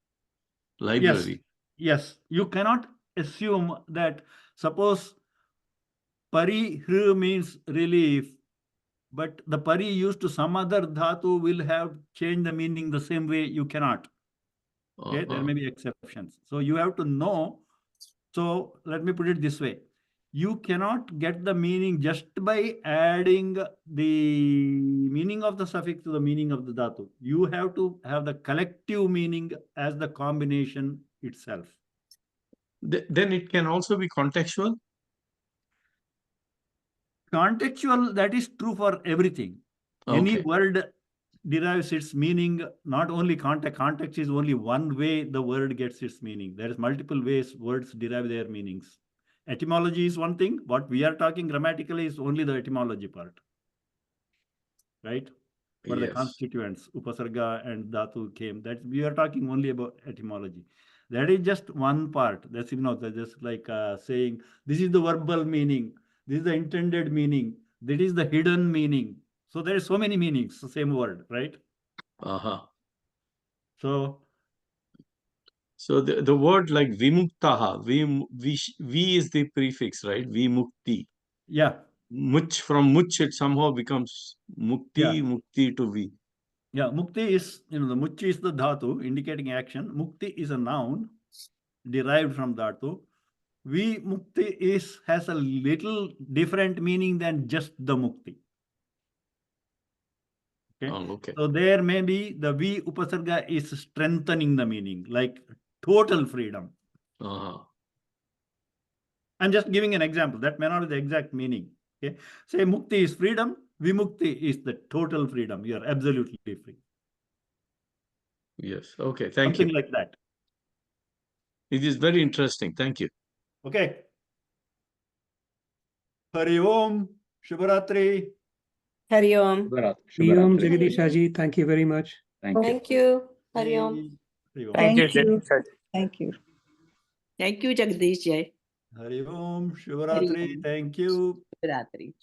Speaker 9: library.
Speaker 2: Yes. You cannot assume that suppose parihru means relief, but the pari used to some other dhatu will have changed the meaning the same way. You cannot. Okay, there may be exceptions. So you have to know. So let me put it this way. you cannot get the meaning just by adding the meaning of the suffix to the meaning of the dhatu. You have to have the collective meaning as the combination itself.
Speaker 9: Then it can also be contextual?
Speaker 2: Contextual, that is true for everything. Any
Speaker 9: Okay.
Speaker 2: word derives its meaning, not only context. Context is only one way the word gets its meaning. There is multiple ways words derive their meanings. Etymology is one thing. What we are talking grammatically is only the etymology part. Right? Where the
Speaker 9: Yes.
Speaker 2: constituents, upasarga and dhatu came. That we are talking only about etymology. That is just one part. That's, that's just like saying, this is the verbal meaning. This is the intended meaning. That is the hidden meaning. So there are so many meanings, the same word, right?
Speaker 9: Uh-huh.
Speaker 2: So
Speaker 9: the word like vimuktaha, vi is the prefix, right? Vimukti.
Speaker 2: Yeah.
Speaker 9: Much, from much it somehow becomes mukti,
Speaker 2: Yeah.
Speaker 9: mukti to vi.
Speaker 2: Yeah, mukti is, the muchi is the dhatu indicating action. Mukti is a noun derived from dhatu. Mukti has a little different meaning than just the mukti. Okay.
Speaker 9: Oh, okay.
Speaker 2: So there may be the vi upasarga is strengthening the meaning, like total freedom.
Speaker 9: Uh-huh.
Speaker 2: I'm just giving an example. That may not be the exact meaning. Okay. Say mukti is freedom. Vimukti is the total freedom. You are absolutely free.
Speaker 9: Yes. Okay. Thank
Speaker 2: Something
Speaker 9: you.
Speaker 2: like that.
Speaker 9: It is very interesting. Thank you.
Speaker 2: Okay. Hari Om. Shubharatri.
Speaker 3: Hari Om.
Speaker 12: Hari Om, Jagdishaji. Thank you very much.
Speaker 3: Thank you. Hari Om.
Speaker 1: Thank you.
Speaker 10: Jagdishaji.
Speaker 1: Thank you.
Speaker 11: Thank you, Jagdish Jai.
Speaker 2: Hari Om. Shubharatri. Thank you.
Speaker 11: Shubharatri.